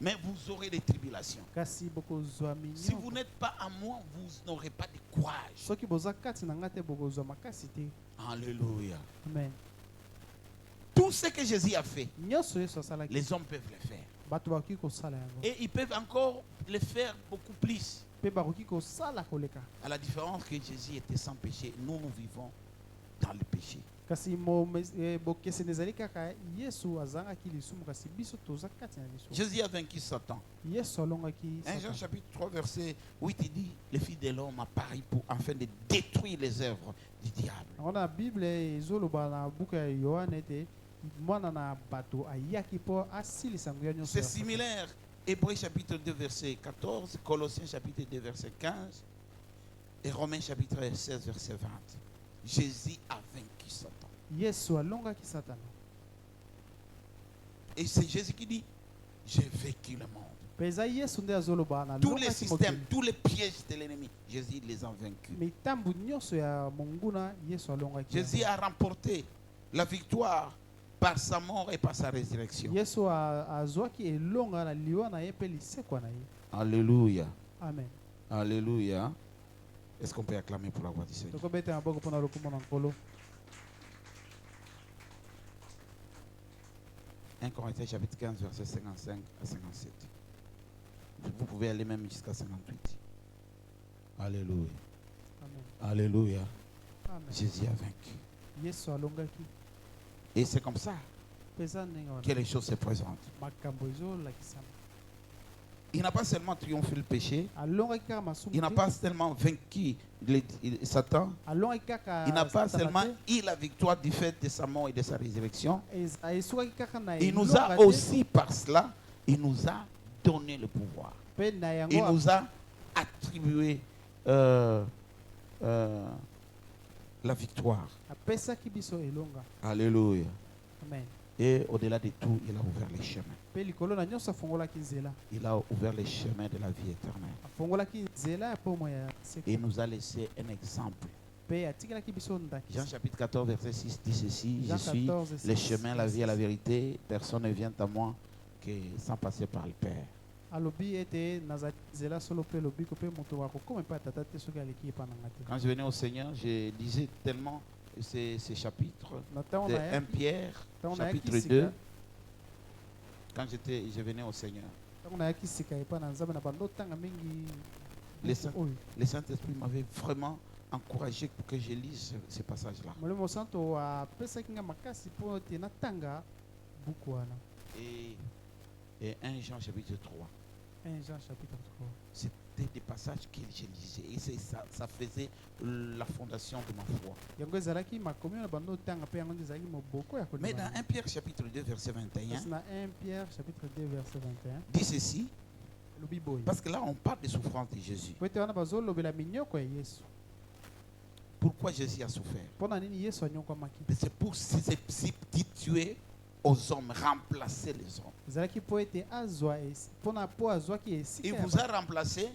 mais vous aurez des tribulations. kasi bokozwa Si vous minoko n'êtes pas en moi, vous n'aurez pas de courage. soki boza kati na ngai te bokozwa makasi te. Alléluia. Amen. Tout ce que Jésus a fait, nyonso yesu asalaki les hommes peuvent le faire. bato bakoki kosala yango Et ils peuvent encore le faire beaucoup plus. mpe bakoki kosala koleka. À la différence que Jésus était sans péché, nous vivons dans le péché. kasi bokeseni ezali kaka yesu azangaki lisumu kasi biso toza kati na lisumu. Jésus a vaincu Satan. yesu alongaki 1 Jean Satan. chapitre 3 verset 8 il dit le fils de l'homme apparaît afin de détruire les œuvres du diable. yango na bible ezoloba na buku ya yohane ete mwana na bato ayaki mpo asilisa nguya nyonso C'est ya Satan. similaire. Hébreux chapitre 2 verset 14, Colossiens chapitre 2 verset 15 et Romains chapitre 16 verset 20. Jésus a vaincu Satan. yesu alongaki satana Et c'est Jésus qui dit j'ai vaincu le monde. mpe eza yesu nde azoloba na Tous les alongaki systèmes, mokili. tous les pièges de l'ennemi, Jésus les a vaincus. mitambu nyonso ya monguna yesu alongaki yango. Jésus a remporté la victoire par sa mort et par sa résurrection. yesu azwaki elonga na liwa na ye mpe lisekwa na ye. Alléluia. Amen. Alléluia. Est-ce qu'on peut acclamer pour la voix du Seigneur? tokobeta maboko mpona lokumu na nkolo. 1 Corinthiens chapitre 15 verset 55 à 57. Vous pouvez aller même jusqu'à 58. Alléluia. Amen. Alléluia. Amen. Jésus a vaincu. yesu alongaki Et c'est comme ça mpe eza ndenge wana que les choses se présentent. makambo ezolakisama. Il n'a pas seulement triomphé le péché, alongaki kaka masumu il n'a te, pas seulement vaincu Satan, alongaki kaka il n'a pas Satana seulement te, eu la victoire du fait de sa mort et de sa résurrection. esukaki kaka na Il nous elonga a te, aussi, par cela, il nous a donné le pouvoir. mpe na Il yango nous a attribué la victoire. apesaki biso elonga. Alléluia. Amen. Et au-delà de tout, il a ouvert les chemins. mpe likolo na nyonso afungolaki nzela, Il a ouvert les chemins de la vie éternelle. afungolaki nzela ya pomo ya seko, Et il nous a laissé un exemple. mpe atikelaki biso ndakisa. Jean chapitre 14, verset 6 dit ceci, Jean je suis 14, le 6. chemin, la vie et la vérité. Personne ne vient à moi que sans passer par le Père. alobi ete nazali nzela solo mpe lobiko mpe moto akokoma mpe atata te soki aleki epa na nga te. Quand je venais au Seigneur, je lisais tellement ces chapitres na ntango de na 1 yaki Pierre, ntango na yaki chapitre 2. sika Quand je venais au Seigneur, ntango na yaki sika epa na nzambe na bando otanga mingi Les buku oyo le Saint-Esprit m'avait vraiment encouragé pour que je lise ces passages-là. molimo santo apesaki nga makasi mpo ete natanga buku wana. Et 1 Jean chapitre 3, 1 Jean chapitre 3. c'est c'était des passages que je lisais. Et ça faisait la fondation de ma foi. yango ezalaki makomi na bando tanga pe yango ezalaki moboko ya Mais dans kolima 1 Pierre chapitre 2 verset 21, na 1 Pierre chapitre 2 verset 21 dit ceci, elobi boye parce que là on parle des souffrances de Jésus. po ete wana bazolobela minyoko ya yesu Pourquoi Jésus a souffert? mpo na nini yesu anyokwamaki Mais c'est pour substituer aux hommes, remplacer les hommes. ezalaki mpo ete azwa mpona mpo azwaki Il esika vous a remplacé.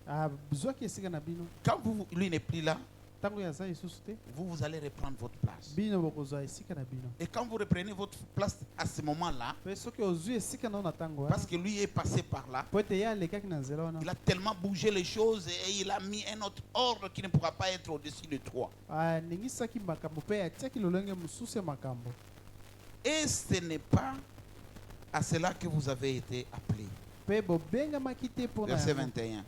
azwaki esika na bino Quand lui n'est plus là, ntango aza lisusu te vous allez reprendre votre place. bino bokozwa esika na bino Et quand vous reprenez votre place à ce moment-là, mpe soki ozwi esika nao na ntango parce wana que lui est passé par là, mpo ete ye alekaki na nzela wana il a tellement bougé les choses et il a mis un autre ordre qui ne pourra pas être au-dessus de toi. aningisaki makambo mpe atiaki lolenge mosusu ya makambo Et ce n'est pas à cela que vous avez été appelés. mpe bobengamaki te mpo na Verset yango. 21.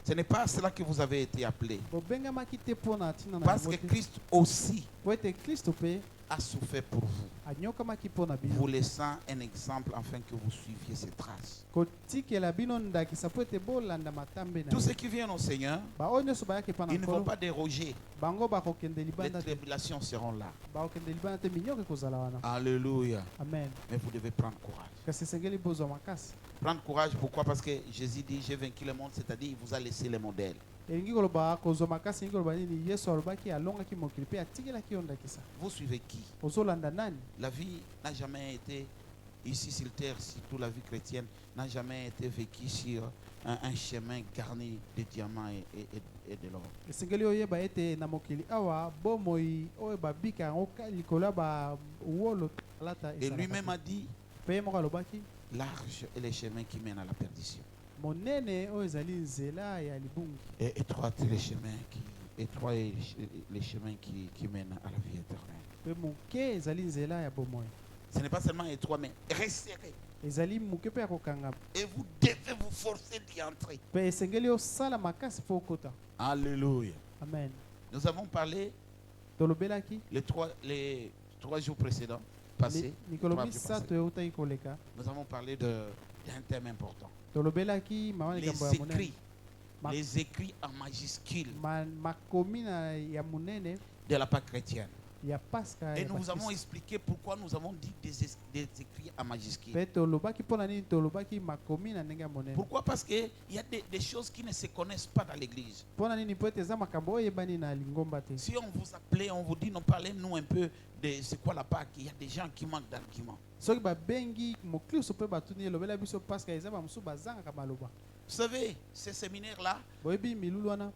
Ce n'est pas à cela que vous avez été appelés. bobengamaki te mpo na ntina na Parce yango que te Christ aussi po ete kristo mpe a souffert pour vous, anyokamaki mpo na vous bino laissant un exemple afin que vous suiviez ses traces. kotikela bino ndakisa po ete bolanda matambe na Tous ye. ceux qui viennent au Seigneur, baoyo nyonso bayaki epa na ils ne vont nkolo pas déroger. bango bakokende Les libanda te tribulations seront là. bakokende libanda te minyoko ekozala wana Alléluia. amen Mais vous devez prendre courage. kasi esengeli bozwa makasi Prendre courage, pourquoi? Parce que Jésus dit, j'ai vaincu le monde, c'est-à-dire il vous a laissé les modèles. elingi koloba kozwa makasi elingi koloba nini yesu alobaki alongaki mokili mpe atikelaki yo ndakisa Vous suivez qui? ozolanda nani La vie n'a jamais été, ici sur terre, surtout la vie chrétienne, n'a jamais été vécue sur un chemin garni de diamants et de l'or. esengeli oyeba ete na mokili awa bomoi oyo babika yango likolo ya bawolo alata Et lui-même a dit, mpe ye moko alobaki large est le chemin qui mène à la perdition. monene oyo ezali nzela ya libungi Et étroit est le chemin qui mène à la vie éternelle. mpe moke ezali nzela ya bomoi Ce n'est pas seulement étroit, mais resserré. ezali moke mpe ya kokanga Et vous devez vous forcer d'y entrer. mpe esengeli osala makasi mpo okota Alléluia. amen Nous avons parlé tolobelaki les trois jours précédents, passés. mikolo 3 jours passés. misato eutaki koleka Nous avons parlé d'un thème important. tolobelaki mama Les likambo ya monene écrits. Ma- Les écrits en majuscule makomi ya monene de la Pâque chrétienne. ya paska Et ya nous avons bakristo. expliqué pourquoi nous avons dit des écrits en majuscule. mpe tolobaki mpo na nini tolobaki makomi na ndenge ya monene Pourquoi? Parce qu'il y a des choses qui ne se connaissent pas dans l'église. mpo na nini mpo ete eza makambo oyo eyebani na lingomba te Si on vous appelait, on vous dit, non, parlez-nous un peu de c'est quoi la Pâque. Il y a des gens qui manquent d'arguments. soki babengi mokristo mpe batuni elobela biso paska eza bamosusu bazangaka maloba Vous savez, ces séminaires-là, boyebi milulu wana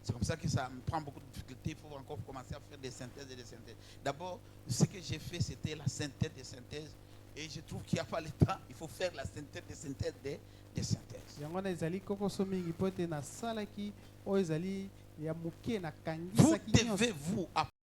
c'est comme ça que ça me prend beaucoup de difficultés. Il faut encore commencer à faire des synthèses et des synthèses. D'abord, ce que j'ai fait, c'était la synthèse des synthèses. Et je trouve qu'il n'y a pas le temps. Il faut faire la synthèse des synthèses des synthèses. yango wana ezali kokoso mingi mpo ete nasalaki oyo ezali ya moke Vous nakangisaki nyonso devez vous